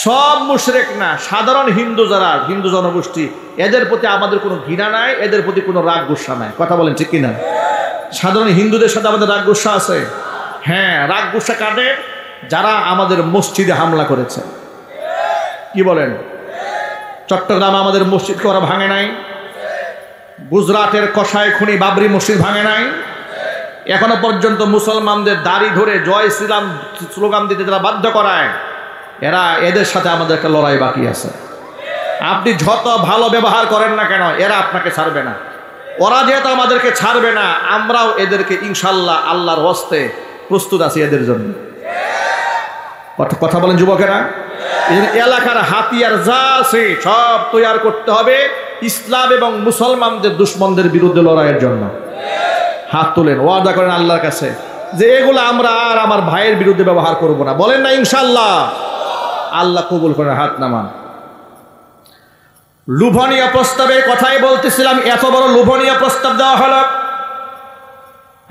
সব মুশরিক না, সাধারণ হিন্দু যারা, হিন্দু জনগোষ্ঠী, এদের প্রতি আমাদের কোনো ঘৃণা নাই, এদের প্রতি কোনো রাগ গুসা নাই। কথা বলেন ঠিক কিনা? সাধারণ হিন্দুদের সাথে আমাদের রাগ গুসা আছে। হ্যাঁ, রাগ গুসা কাটে যারা আমাদের মসজিদে হামলা করেছে। কি বলেন? চট্টগ্রামে আমাদের মসজিদকে ওরা ভাঙে নাই, গুজরাটের কসাই খুনি বাবরি মসজিদ ভাঙে নাই। এখনো পর্যন্ত মুসলমানদের দাড়ি ধরে জয় শ্রীরাম স্লোগান দিতে যারা বাধ্য করায়, এদের সাথে আমাদের একটা লড়াই বাকি আছে। আপনি যত ভালো ব্যবহার করেন না কেন এরা আপনাকে ছাড়বে না। ওরা যেহেতু আমাদেরকে ছাড়বে না, আমরাও এদেরকে ইনশাল্লাহ আল্লাহর হস্তে প্রস্তুত আছি এদের জন্য। কথা বলেন যুবকেরা। এলাকার হাতিয়ার যা আছে সব তৈরি করতে হবে ইসলাম এবং মুসলমানদের দুশ্মনদের বিরুদ্ধে লড়াইয়ের জন্য। হাত তোলেন, ওয়াদা করেন আল্লাহর কাছে যে এগুলো আমরা আর আমার ভাইয়ের বিরুদ্ধে ব্যবহার করব না। বলেন না ইনশাল্লাহ। আল্লাহ কবুল করেন। হাত নামান। লোভনীয় প্রস্তাবের কথাই বলতেছিলাম। এত বড় লোভনীয় প্রস্তাব দেওয়া হলো।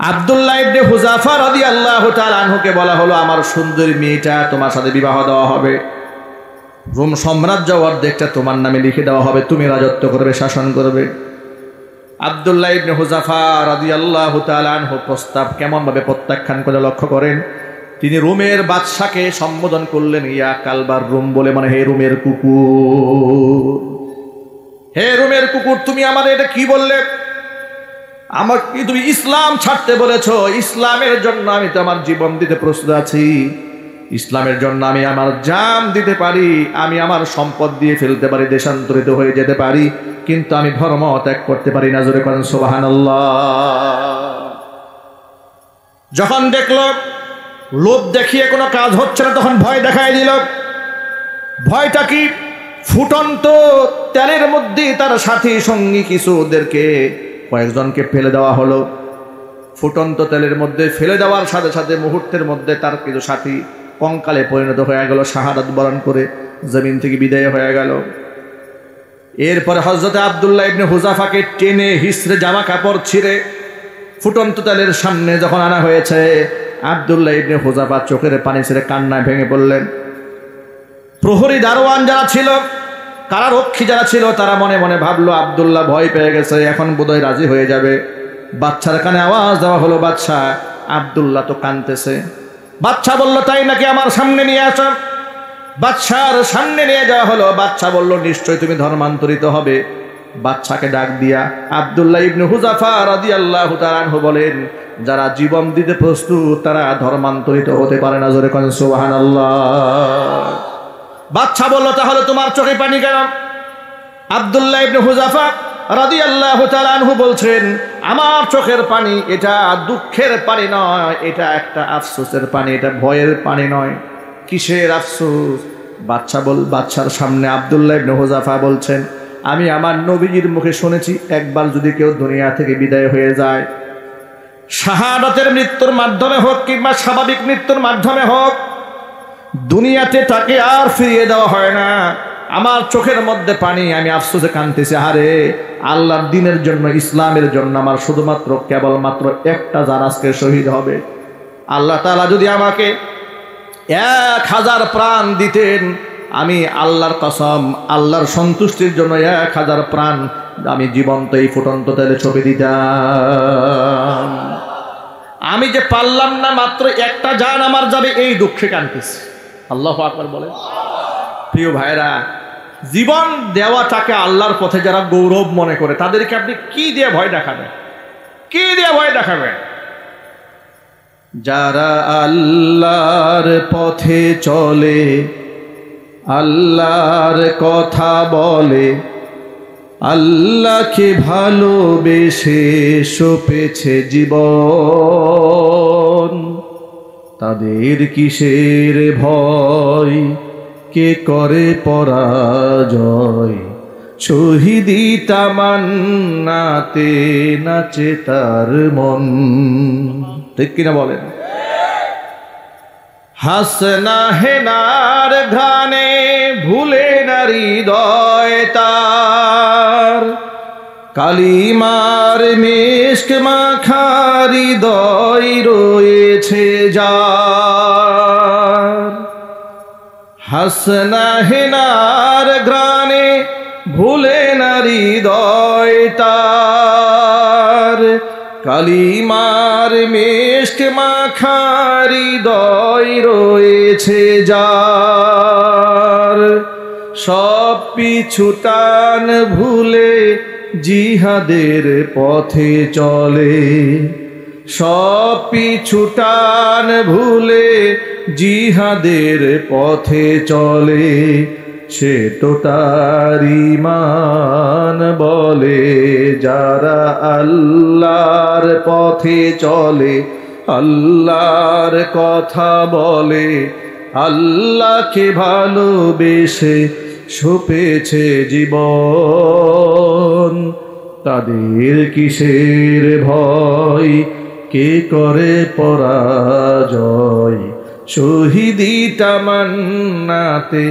আব্দুল্লাহ ইবনে হুযাফা রাদিয়াল্লাহু তাআলা আনহুকে বলা হলো, আমার সুন্দরী মেয়েটা তোমার সাথে বিবাহ দেওয়া হবে, রোম সাম্রাজ্য অর্ধেকটা তোমার নামে লিখে দেওয়া হবে, তুমি রাজত্ব করবে, শাসন করবে। আব্দুল্লাহ ইবনে হুযাফা রাদিয়াল্লাহু তাআলা আনহু প্রস্তাব কেমন ভাবে প্রত্যাখ্যান করে লক্ষ্য করেন। তিনি রোমের বাদশাকে সম্বোধন করলেন ইয়া কালবার রোম বলে, মানে হে রোমের কুকুর, হে রোমের কুকুর, তুমি আমাদের এটা কি বললে? আমাকে তুমি ইসলাম ছাড়তে বলেছ। ইসলামের জন্য আমি তো আমার জীবন দিতে প্রস্তুত আছি, ইসলামের জন্য আমি আমার জান দিতে পারি, আমি আমার সম্পদ দিয়ে ফেলতে পারি, দেশান্তরিত হয়ে যেতে পারি, কিন্তু আমি ধর্ম ত্যাগ করতে পারি না। জোরে করেন সুবহানাল্লাহ। যখন দেখলো লোভ দেখিয়ে কোনো কাজ হচ্ছে না, তখন ভয় দেখাই দিল। ভয়টা কি? ফুটন্ত তেলের মধ্যে তার সাথী সঙ্গী কিছু ওদেরকে কয়েকজনকে ফেলে দেওয়া হলো। ফুটন্ত তেলের মধ্যে ফেলে দেওয়ার সাথে সাথে মুহূর্তের মধ্যে তার কিছু সাথী কঙ্কালে পরিণত হয়ে গেল, শাহাদাত বরণ করে জমিন থেকে বিদায় হয়ে গেল। এরপরে হযরত আব্দুল্লাহ ইবনে হুযাফাকে টেনে হিসড়ে জামা কাপড় ছিঁড়ে ফুটন্ত তেলের সামনে যখন আনা হয়েছে, আব্দুল্লাহ ইবনে হুযাফা চোখের পানি ছেড়ে কান্নায় ভেঙে পড়লেন। প্রহরী দারোয়ান যারা ছিল, কারারক্ষী যারা ছিল, তারা মনে মনে ভাবলো আব্দুল্লাহ ভয় পেয়ে গেছে, এখন বোধহয় রাজি হয়ে যাবে। বাদশার কানে আওয়াজ দেওয়া হলো, বাদশা, আব্দুল্লাহ তো কাঁদতেছে। বাদশা বলল, তাই নাকি? আমার সামনে নিয়ে আসো। বাদশার সামনে নিয়ে যাওয়া হলো। বাদশা বলল, নিশ্চয় তুমি ধর্মান্তরিত হবে। বাদশাকে ডাক দিয়া আব্দুল্লাহ ইবনে হুযাফা রাদিয়াল্লাহু তাআলা আনহু বলেন, যারা জীবন দিতে প্রস্তুত তারা ধর্মান্তরিত হতে পারে না। জোরে কোন সুবহানাল্লাহ। বাদশা বলল, তাহলে তোমার চোখে পানি কেন? আব্দুল্লাহ ইবনে হুযাফা রাদিয়াল্লাহু তাআলা আনহু বলছেন, আমার চোখের পানি এটা দুঃখের পানি নয়, এটা একটা আফসোসের পানি, এটা ভয়ের পানি নয়। কিসের আফসোস? বাদশার সামনে আব্দুল্লাহ ইবনে হুযাফা বলছেন, আমি আমার নবীজির মুখে শুনেছি, একবার যদি কেউ দুনিয়া থেকে বিদায় হয়ে যায়, শাহাদাতের মৃত্যুর মাধ্যমে হোক কিংবা স্বাভাবিক মৃত্যুর মাধ্যমে হোক, দুনিয়াতে তাকে আর ফিরিয়ে দেওয়া হয় না। আমার চোখের মধ্যে পানি, আমি আফসোসে কাঁদতেছি, হারে আল্লাহর দ্বীনের জন্য, ইসলামের জন্য আমার শুধুমাত্র কেবলমাত্র একটা জান আজকে শহীদ হবে। আল্লাহ তাআলা যদি আমাকে 1000 প্রাণ দিতেন, আমি আল্লাহর কসম, আল্লাহর সন্তুষ্টির জন্য 1000 প্রাণ আমি জীবন্ত এই ফুটন্ত তেলে ছবি দিতাম। আমি যে পারলাম না, মাত্র একটা জান আমার যাবে, এই দুঃখে কাঁদতেছি। আল্লাহু আকবার বলে। প্রিয় ভাইরা, জীবন দেওয়াটাকে আল্লাহর পথে যারা গৌরব মনে করে, তাদেরকে আপনি কি দিয়ে ভয় দেখাবেন? কি দিয়ে ভয় দেখাবেন? যারা আল্লাহর পথে চলে, আল্লাহর কথা বলে, আল্লাহকে ভালোবেসে সপেছে জীবন, তাদের কিসের ভয়? কে করে পরাজয়? শহীদি তামান্নাতে নাচে তার মন। ঠিক কিনা বলেন? হাসনা হেনার ঘানে ভুলে না হৃদয় তার, কালিমার মিশক মাখা হৃদয় রয়েছে যার। হাসনা হেনার ঘ্রাণে ভুলে না হৃদয় তার, কালিমার মিশক মাখা হৃদয় রয়েছে যার। সব পিছু টান ভুলে জিহাদের পথে চলে, সব পিছু টান ভুলে জিহাদের পথে চলে, সে তো তার ঈমান বলে। যারা আল্লাহর পথে চলে, আল্লাহর কথা বলে, আল্লাহকে ভালোবেসে সপেছে জীবন, তাদের কিসের ভয়, কে করে পরাজয়, শহীদি তামান্নাতে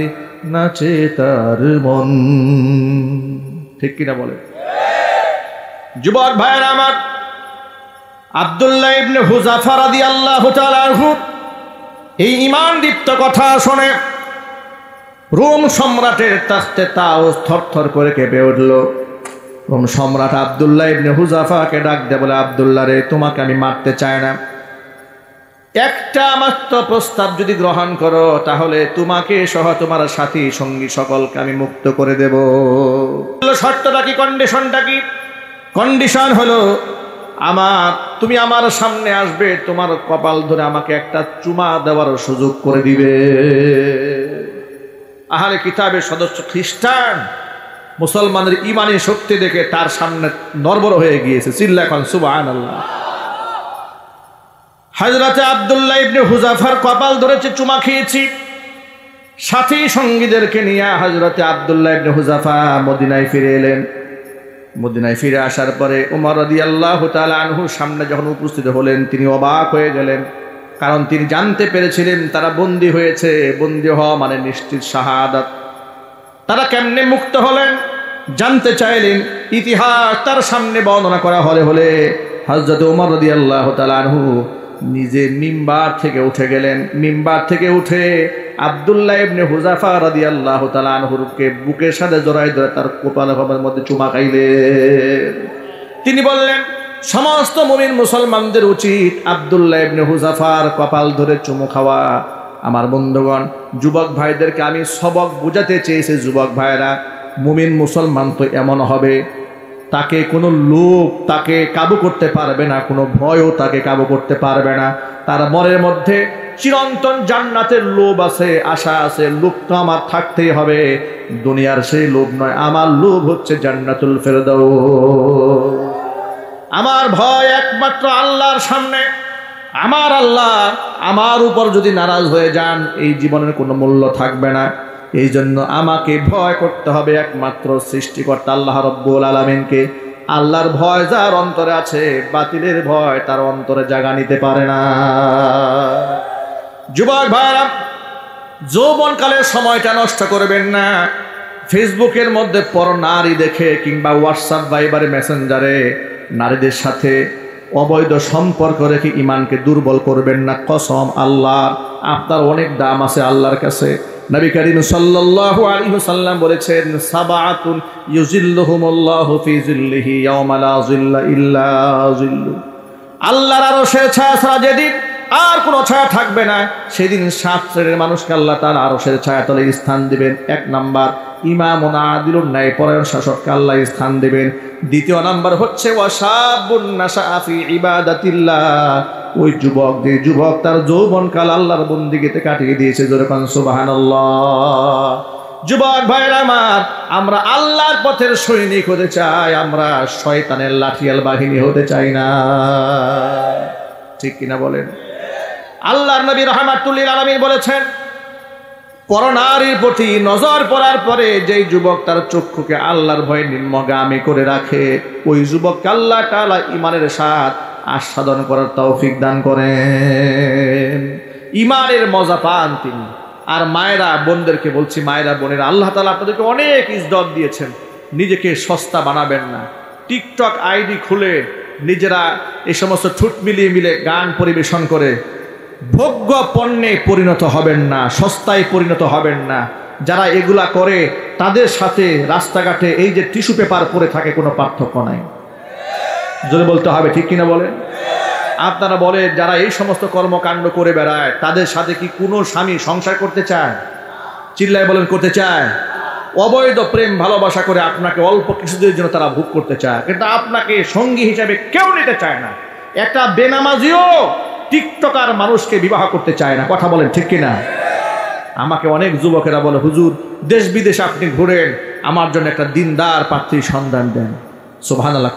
নাচে তার মন। ঠিক কিনা বলে? যুবক ভাইয়েরা আমার, আব্দুল্লাহ ইবনে হুযাফা রাদিয়াল্লাহু তাআলা আনহু এই ঈমান দীপ্ত কথা শুনে রোম সম্রাটের তাখতে তাউস থরথর করে কেঁপে উঠল। রোম সম্রাট আব্দুল্লাহ ইবনে হুযাফাকে ডাক দিয়ে বলে, আব্দুল্লাহ রে, তোমাকে আমি মারতে চাই না, একটা মাত্র প্রস্তাব যদি গ্রহণ করো তাহলে তোমাকে সহ তোমার সাথী সঙ্গী সকলকে আমি মুক্ত করে দেব। শর্তটা কি, কন্ডিশনটা কি? কন্ডিশন হলো, তুমি আমার সামনে আসবে, তোমার কপাল ধরে আমাকে একটা চুমা দেওয়ার সুযোগ করে দিবে। আহলে কিতাবের সদস্য খ্রিস্টান মুসলমানের ঈমানি শক্তি দেখে তার সামনে নড়বড় হয়ে গিয়েছে। চিল্লা এখন সুবহানাল্লাহ। হযরতে আব্দুল্লাহ ইবনে হুযাফার কপাল ধরেছে, চুমা খেয়েছি। সাথী সঙ্গীদেরকে নিয়ে হযরতে আব্দুল্লাহ ইবনে হুযাফা মদিনায় ফিরে এলেন। মদিনায় ফিরে আসার পরে ওমর রাদিয়াল্লাহু তাআলা আনহুর সামনে যখন উপস্থিত হলেন, তিনি অবাক হয়ে গেলেন, কারণ তিনি জানতে পেরেছিলেন তারা বন্দী হয়েছে। বন্দী হওয়া মানে নিশ্চিত শাহাদাত। তারা কেমনে মুক্ত হলেন জানতে চাইলেন। ইতিহাস তার সামনে বর্ণনা করা হলে হযরত ওমর রাদিয়াল্লাহু তাআলা আনহু নিজে মিম্বার থেকে উঠে গেলেন। মিম্বার থেকে উঠে আব্দুল্লাহ ইবনে হুযাফা রাদিয়াল্লাহু তাআলা আনহুকে বুকের সাথে জড়াই ধরে তার কপালের মধ্যে চুমা খাইলেন। তিনি বললেন, সমস্ত মুমিন মুসলমানদের উচিত আব্দুল্লাহ ইবনে হুযাফার কপাল ধরে চুমু খাওয়া। আমার বন্ধুগণ, যুবক ভাইদেরকে আমি সবক বুঝাতে চেয়েছি। যুবক ভাইরা, মুমিন মুসলমান তো এমন হবে, তাকে কোনো লোভ তাকে কাবু করতে পারবে না, কোনো ভয়ও তাকে কাবু করতে পারবে না। তার মনের মধ্যে চিরন্তন জান্নাতের লোভ আছে, আশা আছে। লোভ তো আমার থাকতেই হবে, দুনিয়ার সেই লোভ নয়। আমার লোভ হচ্ছে জান্নাতুল ফেরদাউস। আমার ভয় একমাত্র আল্লাহর সামনে। আমার আল্লাহ আমার উপর যদি নারাজ হয়ে যান, এই জীবনের কোনো মূল্য থাকবে না। এই জন্য আমাকে ভয় করতে হবে একমাত্র সৃষ্টিকর্তা আল্লাহ রব্বুল আলামিনকে। আল্লাহর ভয় যার অন্তরে আছে, বাতিলের ভয় তার অন্তরে জায়গা নিতে পারে না। যুবক ভাইরা, যৌবনকালের সময়টা নষ্ট করবেন না। ফেসবুকের মধ্যে পর নারী দেখে কিংবা হোয়াটসঅ্যাপ ভাইবারে মেসেঞ্জারে নারীদের সাথে অবৈধ সম্পর্ক রেখে ঈমানকে দুর্বল করবেন না। কসম আল্লাহ, আপনার অনেক দাম আছে আল্লাহর কাছে। নবী করিম সাল্লাল্লাহু আলাইহি ওয়াসাল্লাম বলেছেন, সাবাতুন ইউজিল্লুহুমুল্লাহু ফি জিল্লিহি ইয়াওমা লা জিল্লা ইল্লা জিল্লু। আল্লাহর আরশের ছায়া ছাড়া যেদিন আর কোনো ছায়া থাকবে না, সেদিন 7 শ্রেণীর মানুষকে আল্লাহ তাআলা আরশের ছায়াতলে স্থান দিবেন। 1 নাম্বার, ইমামুন আদিলুন, ন্যায়পরায়ণ শাসককে আল্লাহ স্থান দিবেন। 2 নাম্বার হচ্ছে ওয়াশাবুন নাশাআ ফি ইবাদাতিল্লাহ, ওই যুবক, যে যুবক তার যৌবনকাল আল্লাহর বন্দেগীতে কাটিয়ে দিয়েছে। জোরে বলেন সুবহানাল্লাহ। যুবক ভাইরা আমার, আমরা আল্লাহর পথের সৈনিক হতে চাই, আমরা শয়তানের লাঠিয়াল বাহিনী হতে চাই না। ঠিক কিনা বলেন? আল্লাহর নবী রাহমাতুল লিল আলামিন বলেছেন, পরনারীর প্রতি নজর পড়ার পরে যেই যুবক তার চক্ষুকে আল্লাহর ভয়ে নিম্নগামী করে রাখে, ওই যুবককে আল্লাহ তাআলা ঈমানের স্বাদ আস্বাদন করার তৌফিক দান করেন। ঈমানের মজা পান তিনি। আর মায়েরা বোনদেরকে বলছি, মায়েরা বোনেরা, আল্লাহ তাআলা আপনাদেরকে অনেক ইজ্জত দিয়েছেন, নিজেকে সস্তা বানাবেন না। টিকটক আইডি খুলে নিজেরা এই সমস্ত ঠুট মিলিয়ে গান পরিবেশন করে ভোগ্য পণ্যে পরিণত হবেন না, সস্তায় পরিণত হবেন না। যারা এগুলা করে তাদের সাথে রাস্তাঘাটে এই যে টিস্যু পেপার পরে থাকে, কোনো পার্থক্য নাই। যদি বলতে হবে, ঠিক কিনা বলেন? আপনারা বলেন, যারা এই সমস্ত কর্মকাণ্ড করে বেড়ায় তাদের সাথে কি কোনো স্বামী সংসার করতে চায়? চিল্লায় বলেন, করতে চায়? অবৈধ প্রেম ভালোবাসা করে আপনাকে অল্প কিছুদিনের জন্য তারা ভোগ করতে চায়, কিন্তু আপনাকে সঙ্গী হিসাবে কেউ নিতে চায় না। একটা বেনামাজিও টিকটকার মানুষকে বিবাহ করতে চায় না। কথা বলেন, ঠিক কিনা? আমাকে অনেক যুবকেরা বলে, হুজুর দেশ বিদেশ আপনি ঘুরেন, আমার জন্য একটা দিনদার পাত্রীর সন্ধান দেন। সুবহানাল্লাহ।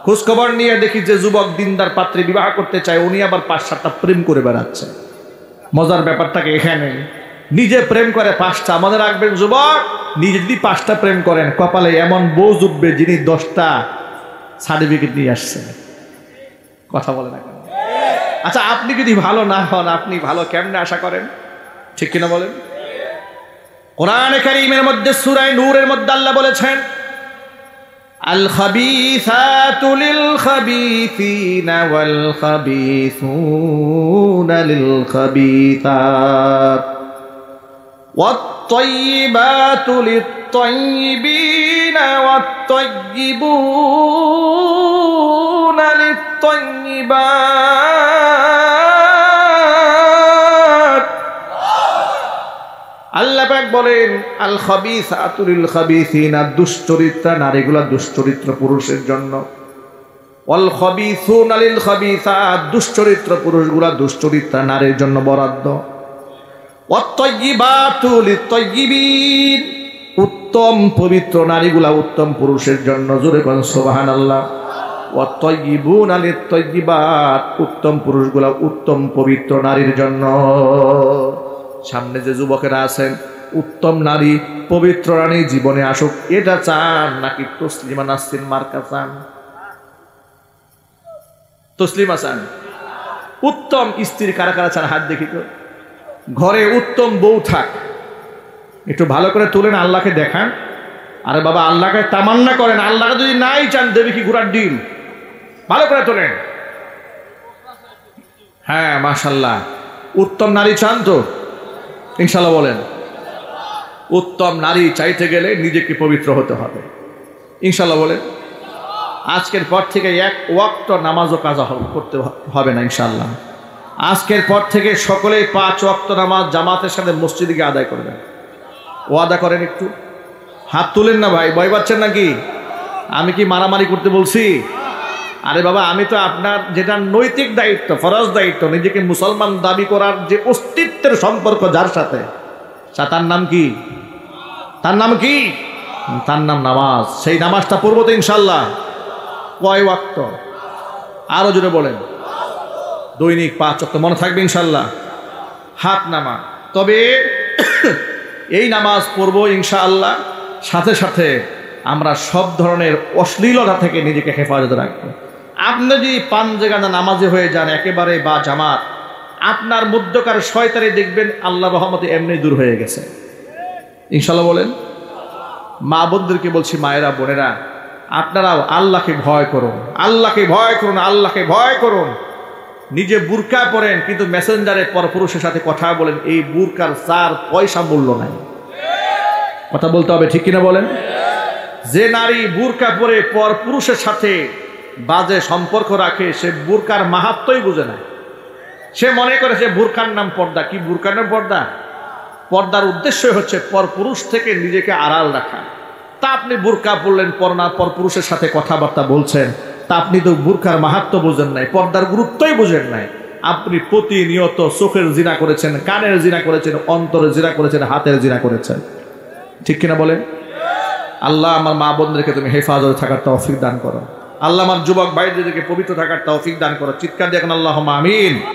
খোঁজ খবর নিয়ে দেখি যে যুবক দিনদার পাত্রী বিবাহ করতে চায়, উনি আবার 5-7টা প্রেম করে বেড়াচ্ছে। মজার ব্যাপারটাকে এখানে, নিজে প্রেম করে 5টা। মনে রাখবেন যুবক, নিজে যদি 5টা প্রেম করেন, কপালে এমন বউ জুটবে যিনি 10টা সার্টিফিকেট নিয়ে আসছেন। কথা বলে না কেন? আচ্ছা, আপনি যদি ভালো না হন, আপনি ভালো কেমনে আশা করেন? ঠিক কিনা বলেন? কোরআনে কারীমের মধ্যে সূরা নূরের মধ্যে আল্লাহ বলেছেন, আল খাবিসাতু লিল খাবিসিনা ওয়াল খাবিসুনা লিল খাবিসাত ওয়াত তাইয়িবাতু লিত তাইয়িবিনা ওয়াত তাইয়িবুনা লিত তাইয়িবাত। আল্লাহ পাক বলেন, আল খাবিসাতু লিল খাবিসিনা, দুশ্চরিত্রা নারীগুলা দুশ্চরিত্র পুরুষের জন্য, ওয়াল খাবিসুনা লিল খাবিসাত, দুশ্চরিত্র পুরুষগুলা দুশ্চরিত্রা নারীর জন্য বরাদ্দ। ওয়াত তাইয়িবাতু লিত তাইয়িবিন, উত্তম পবিত্র নারীগুলা উত্তম পুরুষের জন্য। জোরে বলেন সুবহানাল্লাহ। ওয়াত তাইয়িবুনা লিত তাইয়িবাত, উত্তম পুরুষগুলা উত্তম পবিত্র নারীর জন্য। সামনে যে যুবকেরা আছেন, উত্তম নারী পবিত্র রানী জীবনে আসুক, এটা চান নাকি তসলিমা নাসরিন মার্কা চান? তসলিমা চান। উত্তম স্ত্রী কারা কারা চান? হাত দেখি তো। ঘরে উত্তম বউ থাক, একটু ভালো করে তুলেন, আল্লাহকে দেখান। আরে বাবা, আল্লাহকে তামান্না করেন, আল্লাহকে যদি নাই চান দেবে কি ঘোড়ার ডিম? ভালো করে তোলেন। হ্যাঁ, মাশাআল্লাহ। উত্তম নারী চান তো? ইনশাআল্লাহ বলেন। উত্তম নারী চাইতে গেলে নিজেকে পবিত্র হতে হবে। ইনশাআল্লাহ বলেন। আজকের পর থেকে এক ওয়াক্ত নামাজও কাজা করতে হবে না ইনশাআল্লাহ। আজকের পর থেকে সকলেই 5 ওয়াক্ত নামাজ জামাতের সাথে মসজিদে গিয়ে আদায় করবেন। ওয়াদা করেন একটু? হাত তুলেন না ভাই, ভয় পাচ্ছেন নাকি? আমি কি মারামারি করতে বলছি? আরে বাবা, আমি তো আপনার যেটা নৈতিক দায়িত্ব, ফরজ দায়িত্ব, নিজেকে মুসলমান দাবি করার যে অস্তিত্বের সম্পর্ক যার সাথে, তার নাম কি? তার নাম কি? তার নাম নামাজ। সেই নামাজটা পড়বো তো ইনশাল্লাহ। কয় ওয়াক্ত? আরো জোরে বলেন। দৈনিক 5 ওয়াক্ত। মনে থাকবে ইনশাল্লাহ। হাত নামা। তবে এই নামাজ পড়বো ইনশাআল্লাহ, সাথে সাথে আমরা সব ধরনের অশ্লীলতা থেকে নিজেকে হেফাজত রাখবো। আপনি যদি পাঞ্জেগানা নামাজে হয়ে যান একেবারে বা জামাত, আপনার মধ্যকার শয়তানি দেখবেন আল্লাহ রহমতে এমনি দূর হয়ে গেছে ইনশাআল্লাহ বলেন। মা বোনদেরকে বলছি, মায়েরা বোনেরা, আপনারাও আল্লাহকে ভয় করুন, আল্লাহকে ভয় করুন, আল্লাহকে ভয় করুন। নিজে বুরকা পরেন কিন্তু মেসেঞ্জারে পরপুরুষের সাথে কথা বলেন, এই বুরকার 4 পয়সা মূল্য নাই। কথা বলতে হবে, ঠিক কিনা বলেন? যে নারী বুরকা পরে পরপুরুষের সাথে বাজে সম্পর্ক রাখে, সে বুরকার মাহাত্ম্যই বুঝে না। সে মনে করে সে বুরকার নাম পর্দা। কি বুরকার নাম পর্দা? পর্দার উদ্দেশ্য হচ্ছে পরপুরুষ থেকে নিজেকে আড়াল রাখা। তা আপনি বুরকা পরলেন, পরপুরুষের সাথে কথাবার্তা বলছেন, তা আপনি তো বুরকার মাহাত্ম্য বোঝেন নাই, পর্দার গুরুত্বই বোঝেন নাই। আপনি প্রতিনিয়ত চোখের জিনা করেছেন, কানের জিনা করেছেন, অন্তরের জিনা করেছেন, হাতের জিনা করেছেন। ঠিক কিনা বলেন? আল্লাহ আমার মা বোনদেরকে তুমি হেফাজতে থাকার তৌফিক দান করো। আল্লাহ আমার যুবক ভাইদেরকে পবিত্র থাকার তৌফিক দান করো। চিৎকার দিয়ে এখন আল্লাহুম্মা আমিন।